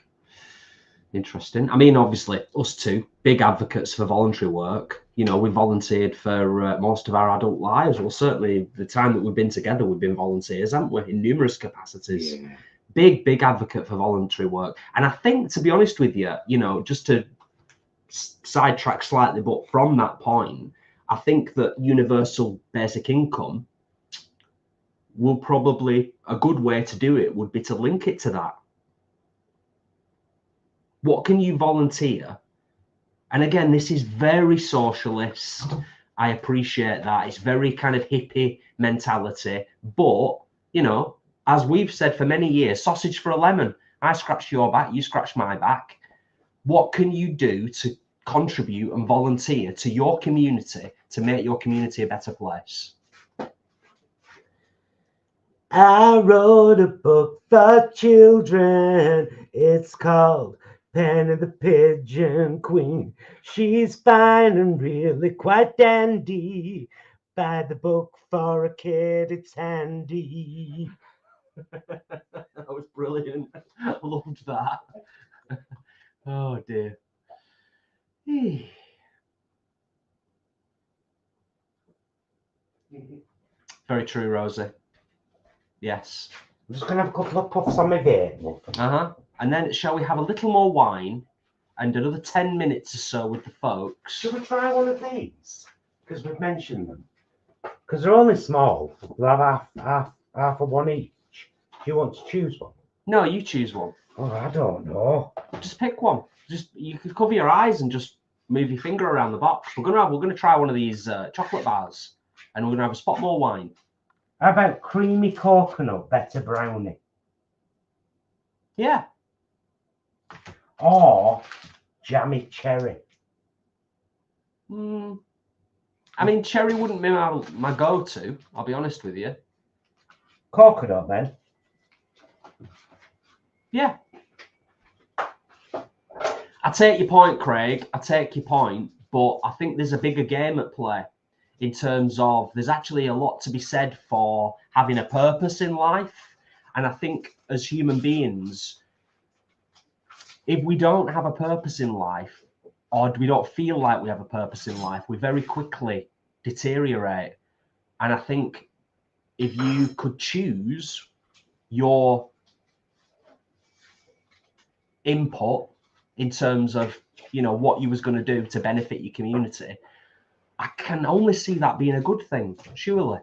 Interesting. I mean, obviously, us two, big advocates for voluntary work. You know, we volunteered for most of our adult lives. Well, certainly the time that we've been together, we've been volunteers, haven't we, in numerous capacities. Yeah. Big advocate for voluntary work. And I think, to be honest with you, you know, just to sidetrack slightly, but from that point, I think that universal basic income will probably, a good way to do it would be to link it to that. What can you volunteer? And again, this is very socialist. I appreciate that. It's very kind of hippie mentality. But, you know, as we've said for many years, sausage for a lemon. I scratch your back, you scratch my back. What can you do to contribute and volunteer to your community to make your community a better place? I wrote a book for children. It's called Penny the Pigeon Queen. She's fine and really quite dandy. Buy the book for a kid, it's handy. That was brilliant. I loved that. Oh dear. Very true, Rosie. Yes. I'm just going to have a couple of puffs on my vape. And then shall we have a little more wine and another 10 minutes or so with the folks. Should we try one of these? Because we've mentioned them. Because they're only small. We'll have half of one each. Do you want to choose one? No, you choose one. Oh, I don't know. Just pick one. Just you could cover your eyes and just move your finger around the box. We're gonna try one of these chocolate bars, and we're gonna have a spot more wine. How about creamy coconut better brownie? Yeah. Or jammy cherry? I mean, cherry wouldn't be my go-to. I'll be honest with you. Coconut then? Yeah. I take your point, Craig. I take your point, but I think there's a bigger game at play in terms of there's actually a lot to be said for having a purpose in life. And I think as human beings, if we don't have a purpose in life, or we don't feel like we have a purpose in life, we very quickly deteriorate. And I think if you could choose your input in terms of, you know, what you was going to do to benefit your community, I can only see that being a good thing, surely.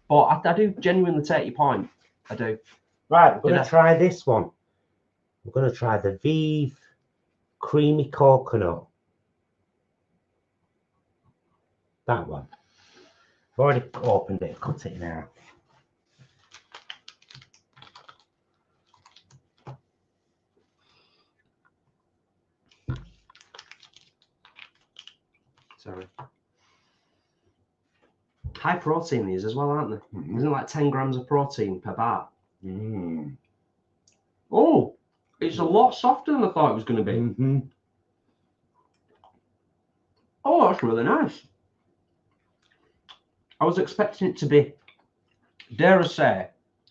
But I do genuinely take your point. I do. Right, we're going to try this one. We're going to try the Vive creamy coconut. That one. I've already opened it, cut it now. Sorry. High protein these as well, aren't they? Isn't it like 10 grams of protein per bar? Oh, it's a lot softer than I thought it was going to be. Oh, that's really nice. I was expecting it to be, dare I say,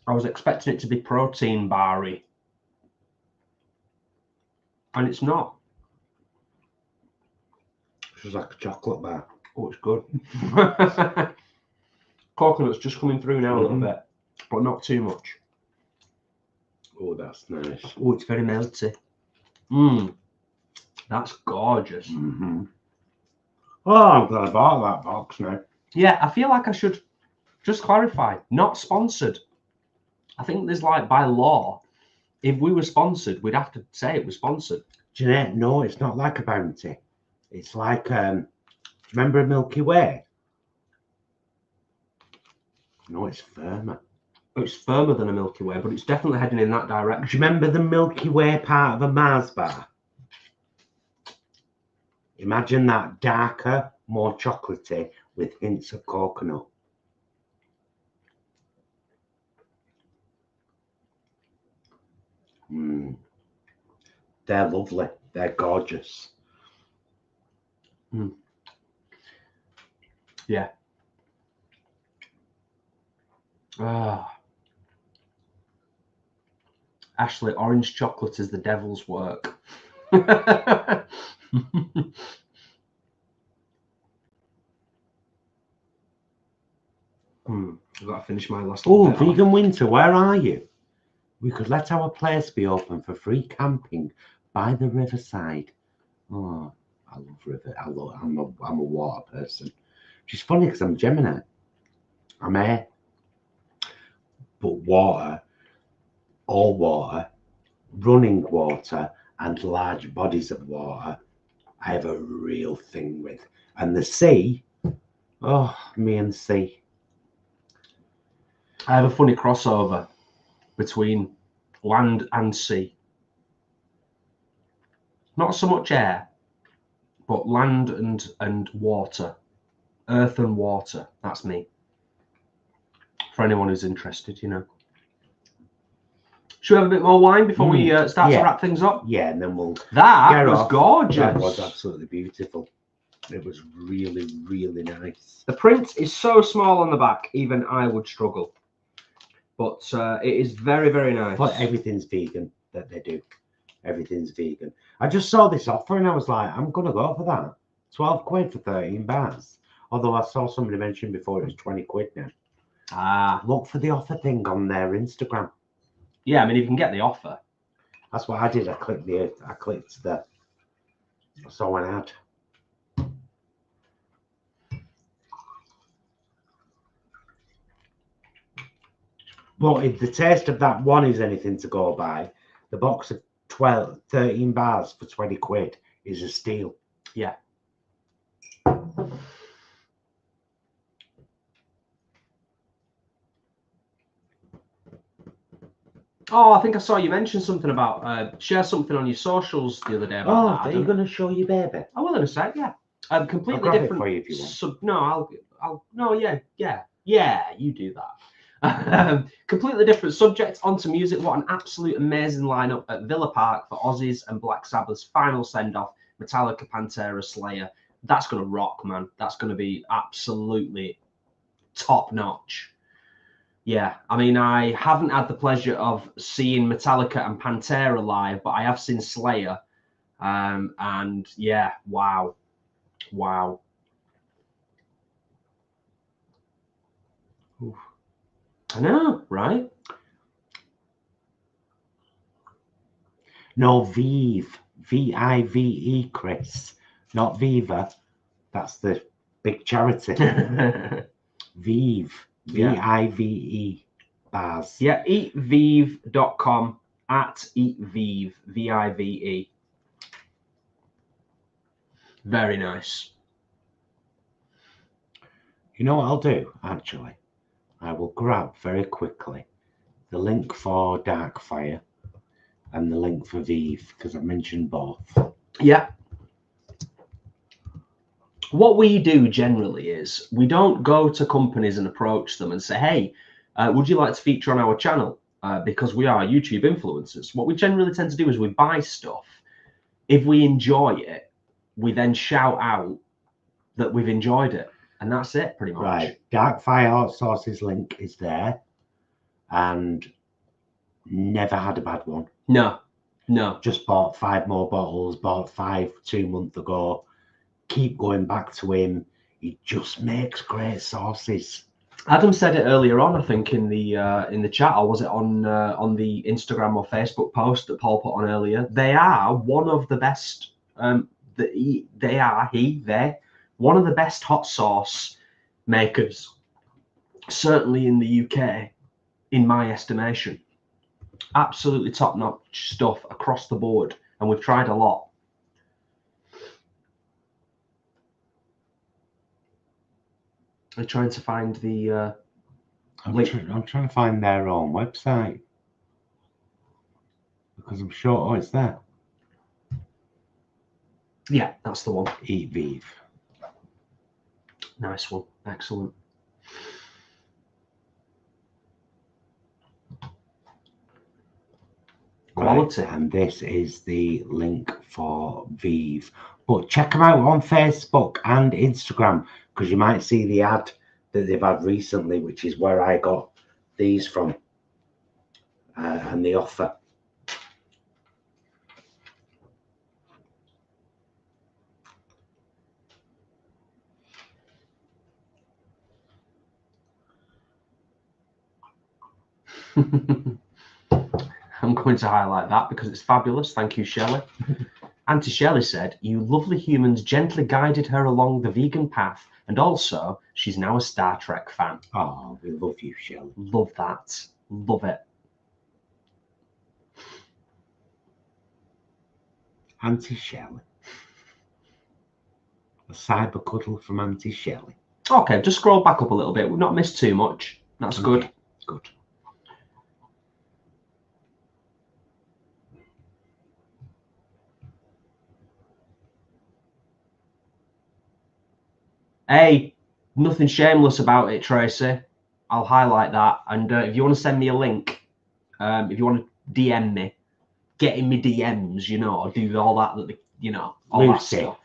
I was expecting it to be protein bar-y. And it's not. It's like a chocolate bar. Oh, it's good. Coconut's just coming through now a little bit, but not too much. Oh, that's nice. Oh, it's very melty. That's gorgeous. Oh, I'm glad I bought that box now. Yeah, I feel like I should just clarify, not sponsored. I think there's like by law, if we were sponsored, we'd have to say it was sponsored. Jeanette, no, it's not like a bounty. It's like, remember a Milky Way? No, it's firmer. It's firmer than a Milky Way, but it's definitely heading in that direction. Do you remember the Milky Way part of a Mars bar? Imagine that darker, more chocolatey with hints of coconut. They're lovely. They're gorgeous. Yeah. Ashley, orange chocolate is the devil's work. I've got to finish my last. Oh, Vegan Winter, where are you? We could let our place be open for free camping by the riverside. Oh, I love river. I'm a water person. Which is funny because I'm a Gemini. I'm air. But water, all water, running water, and large bodies of water, I have a real thing with. And the sea, oh, me and the sea. I have a funny crossover between land and sea. Not so much air, but land and water. Earth and water. That's me. For anyone who's interested, you know. Should we have a bit more wine before we start to wrap things up? Yeah, and then we'll... That was gorgeous. That was absolutely beautiful. It was really, really nice. The print is so small on the back, even I would struggle. But it is very, very nice. But everything's vegan that they do. Everything's vegan. I just saw this offer and I was like, I'm going to go for that. 12 quid for 13 bars. Although I saw somebody mention before it was 20 quid now. Look for the offer thing on their Instagram. Yeah, I mean, if you can get the offer. That's what I did. I clicked the So an ad. But if the taste of that one is anything to go by, the box of 13 bars for 20 quid is a steal. Yeah. Oh, I think I saw you mention something about share something on your socials the other day about that. Are you going to show your baby? I will in a sec, yeah. Completely I'll grab different. it for you if you want. No, no, yeah, you do that. Completely different subject. Onto music. What an absolute amazing lineup at Villa Park for Ozzy's and Black Sabbath's final send-off. Metallica, Pantera, Slayer. That's gonna rock, man. That's gonna be absolutely top notch. Yeah, I mean, I haven't had the pleasure of seeing Metallica and Pantera live, but I have seen Slayer, and yeah, wow. Oof. I know, right? No, Vive, Vive, Chris, not Viva. That's the big charity. Vive, Vive bars. Yeah, eatvive.com at eatvive, Vive. Very nice. You know what I'll do, actually? I will grab very quickly the link for Darkfire and the link for Vive, because I mentioned both. Yeah. What we do generally is we don't go to companies and approach them and say, hey, would you like to feature on our channel? Because we are YouTube influencers. What we generally tend to do is we buy stuff. If we enjoy it, we then shout out that we've enjoyed it. And that's it, pretty much. Right. Darkfire Art Sources link is there. And never had a bad one. No. Just bought 5 more bottles, bought 5 2 months ago. Keep going back to him. He just makes great sauces. Adam said it earlier on, I think, in the chat, or was it on the Instagram or Facebook post that Paul put on earlier? They are one of the best. They're one of the best hot sauce makers, certainly in the UK, in my estimation. Absolutely top-notch stuff across the board, and we've tried a lot. I'm trying to find the I'm trying to find their own website, because I'm sure it's there. Yeah, that's the one. Eat Vive. Nice one. Excellent. Quality. Right, and this is the link for Vive. But check them out on Facebook and Instagram, because you might see the ad that they've had recently, which is where I got these from, and the offer. I'm going to highlight that because it's fabulous. Thank you, Shelley. Auntie Shelley said, you lovely humans gently guided her along the vegan path, and also she's now a Star Trek fan. Oh, we love you, Shelley. Love that. Love it. Auntie Shelley. A cyber cuddle from Auntie Shelley. Okay, just scroll back up a little bit. We've not missed too much. That's Okay. good. Good. Hey, nothing shameless about it, Tracy. I'll highlight that. And if you want to send me a link, if you want to DM me, get in me DMs, you know, or do all that, all that Lucy, stuff.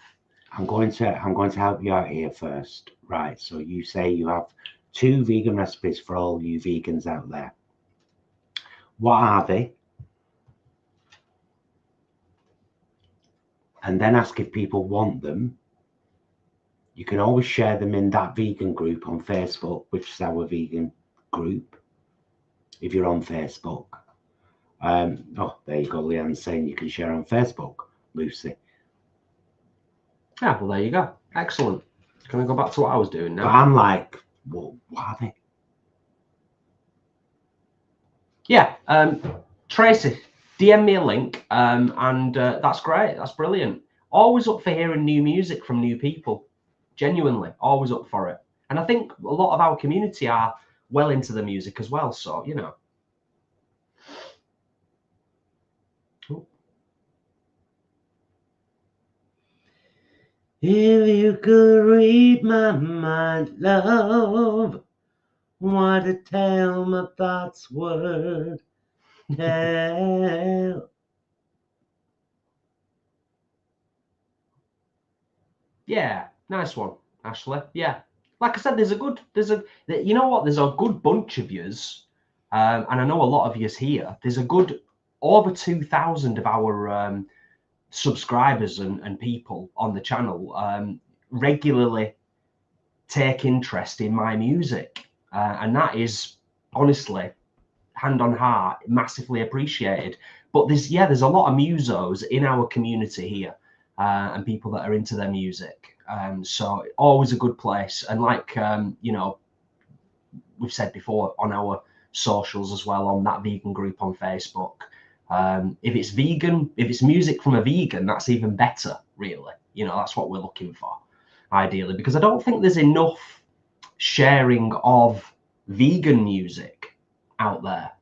I'm going to help you out here first. Right, so you say you have 2 vegan recipes for all you vegans out there. What are they? And then ask if people want them. You can always share them in that vegan group on Facebook, which is our vegan group, if you're on Facebook. Oh, there you go, Leanne saying you can share on Facebook, Lucy. Yeah, well, there you go. Excellent. Can I go back to what I was doing But now? I'm like, well, what are they? Yeah, Tracy, DM me a link, and that's great. That's brilliant. Always up for hearing new music from new people. Genuinely, always up for it. And I think a lot of our community are well into the music as well. So, you know. If you could read my mind, love, what a tale my thoughts would tell. Yeah, nice one, Ashley. Yeah, like I said, there's you know what? There's a good bunch of yous, and I know a lot of yous here. There's a good over 2,000 of our subscribers and people on the channel regularly take interest in my music, and that is honestly, hand on heart, massively appreciated. But there's a lot of musos in our community here, and people that are into their music. So always a good place. And like you know, we've said before on our socials as well, on that vegan group on Facebook. If it's vegan, if it's music from a vegan, that's even better, really. You know, that's what we're looking for, ideally, because I don't think there's enough sharing of vegan music out there.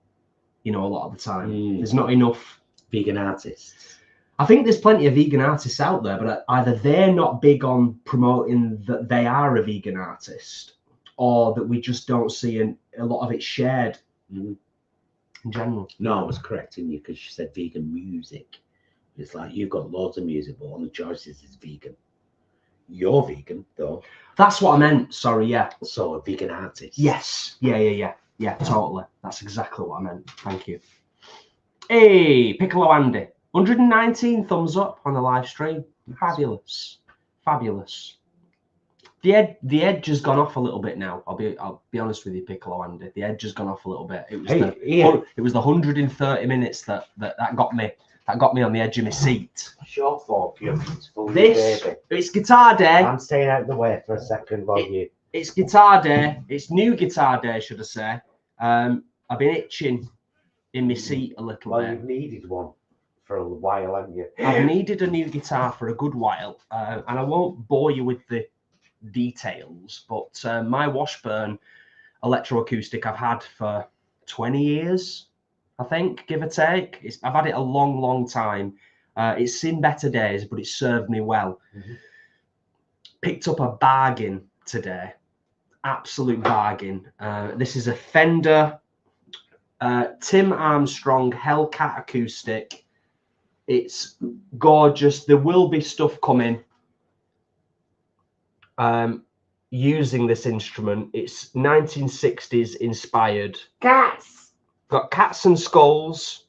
You know, a lot of the time, there's not enough vegan artists. I think there's plenty of vegan artists out there, but either they're not big on promoting that they are a vegan artist, or that we just don't see a lot of it shared in general. No, I was correcting you because you said vegan music. It's like you've got loads of music, but one of the choices is vegan. You're vegan, though. That's what I meant. Sorry, yeah. So a vegan artist. Yes. Yeah, totally. That's exactly what I meant. Thank you. Hey, Piccolo Andy. 119 thumbs up on the live stream. Fabulous. The edge has gone off a little bit now. I'll be honest with you, Piccolo Andy. The edge has gone off a little bit. It was the 130 minutes that got me on the edge of my seat. Sure, for beautiful. It's guitar day. I'm staying out of the way for a second while you. It's guitar day. It's new guitar day, should I say? I've been itching in my seat a little bit. Well, you've needed one for a while, haven't you? I've needed a new guitar for a good while, and I won't bore you with the details, but my Washburn electroacoustic I've had for 20 years, I think, give or take. I've had it a long time. It's seen better days, but it served me well. Picked up a bargain today, absolute bargain. This is a Fender Tim Armstrong Hellcat acoustic. It's gorgeous. There will be stuff coming using this instrument. It's 1960s inspired. Cats! Got cats and skulls,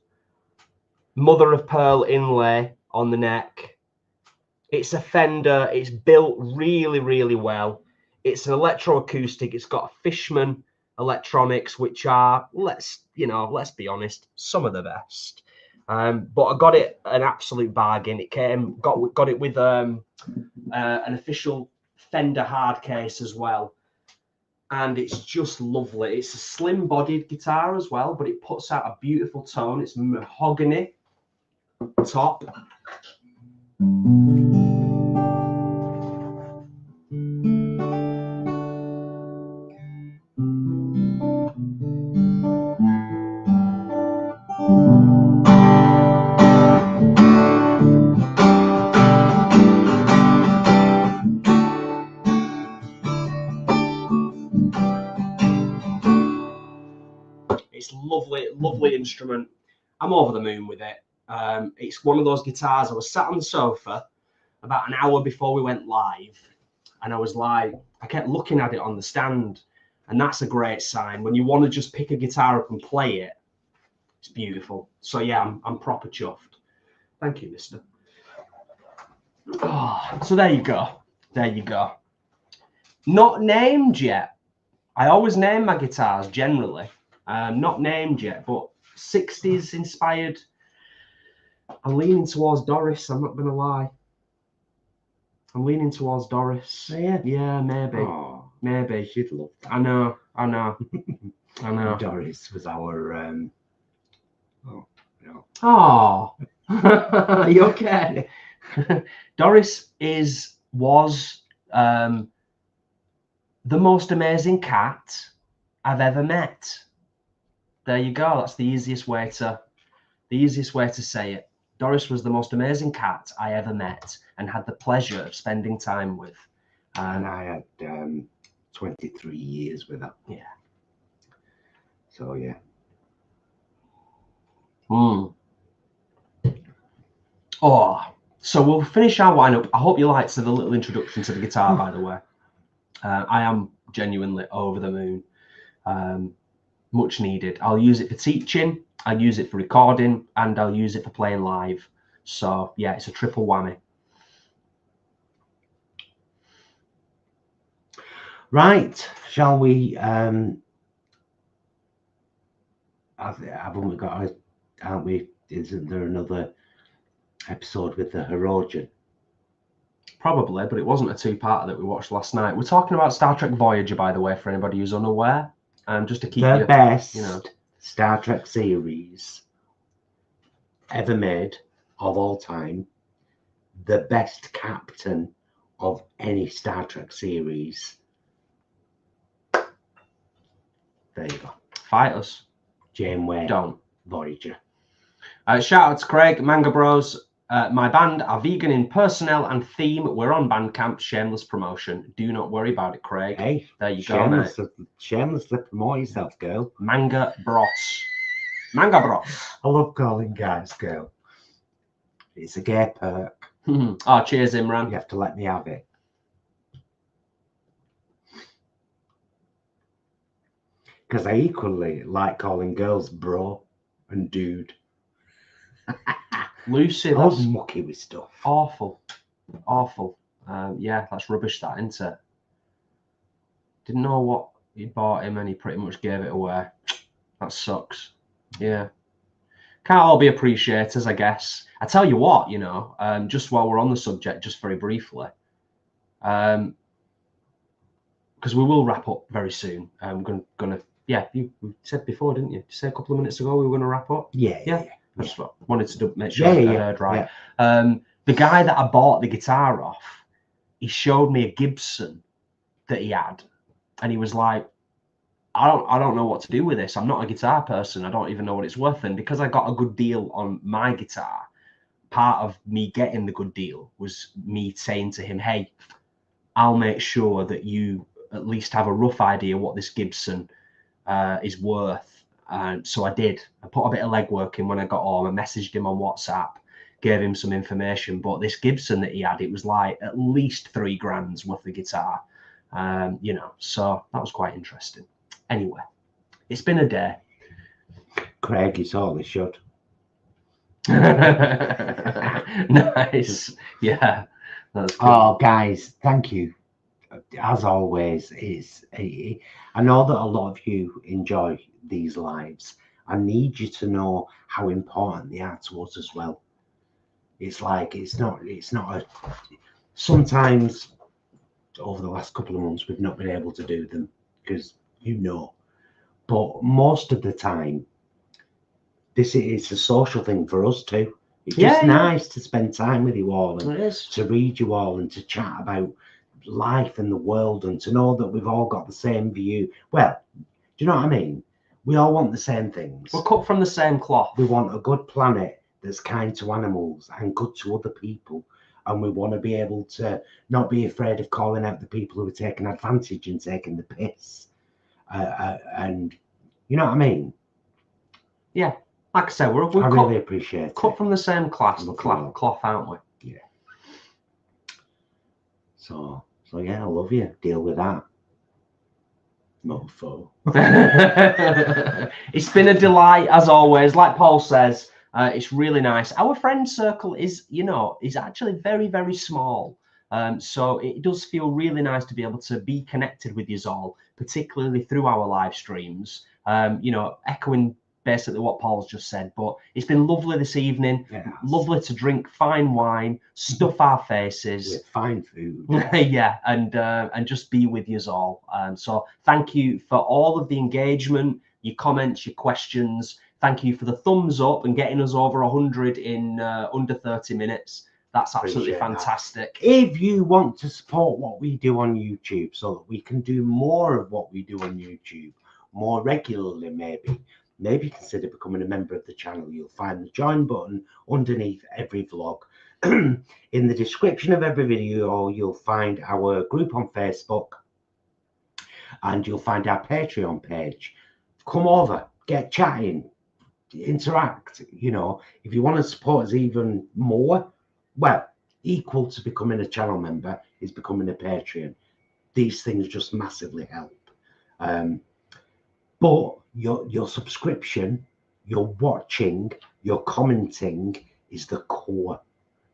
mother of pearl inlay on the neck. It's a Fender. It's built really well. It's an electroacoustic. It's got Fishman electronics, which are, let's be honest, some of the best. But I got it an absolute bargain. It got it with an official Fender hard case as well, and it's just lovely. It's a slim-bodied guitar as well, but it puts out a beautiful tone. It's mahogany top. It's lovely instrument. I'm over the moon with it. It's one of those guitars. I was sat on the sofa about an hour before we went live, and I kept looking at it on the stand, and that's a great sign. When you want to just pick a guitar up and play it, it's beautiful. So yeah, I'm proper chuffed. Thank you, mister. Oh, so there you go. Not named yet. I always name my guitars generally. Not named yet, but 60s inspired. I'm leaning towards Doris, I'm not going to lie. I'm leaning towards Doris. Yeah. Yeah, maybe. Oh, Maybe. she'd love that. I know. I know. Doris was our Oh, are you okay? Doris was the most amazing cat I've ever met. There you go. That's the easiest way to say it. Doris was the most amazing cat I ever met and had the pleasure of spending time with. And I had 23 years with her. Yeah. So yeah. Oh, so we'll finish our wine up. I hope you liked the little introduction to the guitar, by the way. I am genuinely over the moon. Much needed. I'll use it for teaching, I'll use it for recording, and I'll use it for playing live. So yeah, it's a triple whammy. Right, shall we haven't we got aren't we, isn't there another episode with the Herogen? Probably, but it wasn't a two-parter that we watched last night. We're talking about Star Trek Voyager, by the way, for anybody who's unaware. Just to keep the you, best you know, Star Trek series ever made of all time. The best captain of any Star Trek series. There you go. fight us. Janeway. Don't. Voyager. Shout out to Craig, Manga Bros. My band are vegan in personnel and theme. We're on Bandcamp. Shameless promotion. Do not worry about it, Craig. Hey, there you go, mate. Shamelessly promote yourself, girl. Manga Bros. Manga Bros. I love calling guys girl. It's a gay perk. Oh, cheers, Imran. You have to let me have it. Because I equally like calling girls bro and dude. Lucy, I was that's mucky with stuff. awful. Yeah, that's rubbish, that, isn't it? Didn't know what he bought him and he pretty much gave it away. That sucks. Yeah. Can't all be appreciators, I guess. I tell you what, you know, just while we're on the subject, just very briefly, because we will wrap up very soon. I'm gonna yeah, you said before, didn't you? Did you say a couple of minutes ago we were going to wrap up? Yeah. I just wanted to make sure I heard right. Yeah. The guy that I bought the guitar off, he showed me a Gibson that he had, and he was like, I don't know what to do with this. I'm not a guitar person. I don't even know what it's worth. And because I got a good deal on my guitar, part of me getting the good deal was me saying to him, hey, I'll make sure that you at least have a rough idea what this Gibson is worth. So I did. I put a bit of legwork in when I got home. I messaged him on WhatsApp, gave him some information. But this Gibson that he had, it was like at least $3,000 worth of guitar. You know, so that was quite interesting. Anyway, it's been a day. Craig, you certainly should. Nice. Yeah, that's cool. Oh, guys, thank you. As always, I know that a lot of you enjoy these lives. I need you to know how important they are to us as well. It's like it's not a. Sometimes over the last couple of months we've not been able to do them because but most of the time this is a social thing for us too. It's just nice to spend time with you all and to read you all and to chat about life and the world and to know that we've all got the same view. Well, do you know what I mean? We all want the same things. We're cut from the same cloth. We want a good planet that's kind to animals and good to other people. And we want to be able to not be afraid of calling out the people who are taking advantage and taking the piss. And you know what I mean? Yeah. Like I said, we're I really appreciate cut it. from the same cloth, aren't we? Yeah. So yeah, I love you. Deal with that. Mofo. It's been a delight as always. Like Paul says, it's really nice. Our friend circle is actually very, very small. So it does feel really nice to be able to be connected with you all, particularly through our live streams. Echoing basically what Paul's just said. But it's been lovely this evening. Yeah. Lovely to drink fine wine, stuff our faces With fine food. yeah, and just be with you all. So thank you for all of the engagement, your comments, your questions. Thank you for the thumbs up and getting us over 100 in under 30 minutes. That's absolutely Appreciate fantastic. If you want to support what we do on YouTube so that we can do more of what we do on YouTube more regularly, maybe consider becoming a member of the channel. You'll find the join button underneath every vlog. In the description of every video, you'll find our group on Facebook and you'll find our Patreon page. Come over, get chatting, interact. You know, if you want to support us even more, well, equal to becoming a channel member is becoming a Patreon. These things just massively help. But your subscription, your watching, your commenting is the core.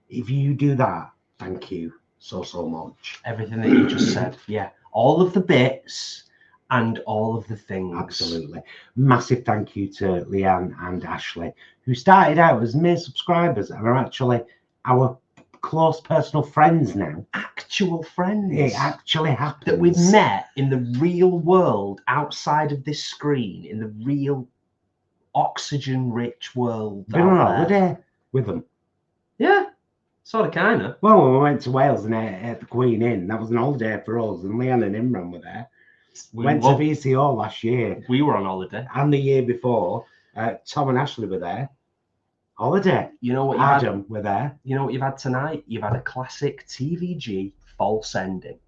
If you do that, thank you so much. Everything that you just said, yeah, all of the bits and all of the things. Absolutely. Massive thank you to Leanne and Ashley, who started out as mere subscribers and are actually our close personal friends now. Actual friends. It actually happens. That we've met in the real world outside of this screen, in the real oxygen-rich world. Been on holiday with them. Yeah, sort of, kind of. Well, when we went to Wales and ate the Queen Inn, that was an holiday for us, and Leanne and Imran were there. Went to VCO last year. We were on holiday. And the year before, Tom and Ashley were there. Holiday. You know what? Adam were there. You know what you've had tonight? You've had a classic TVG false ending.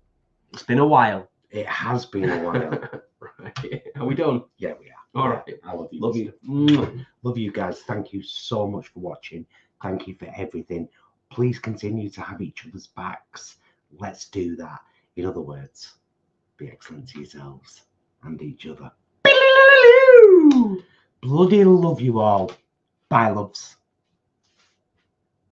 It's been a while. It has been a while. Right. Are we done? Yeah, we are. All right. I love you. Love you. Love you guys. Thank you so much for watching. Thank you for everything. Please continue to have each other's backs. Let's do that. In other words, be excellent to yourselves and each other. Bloody love you all. Bye, loves.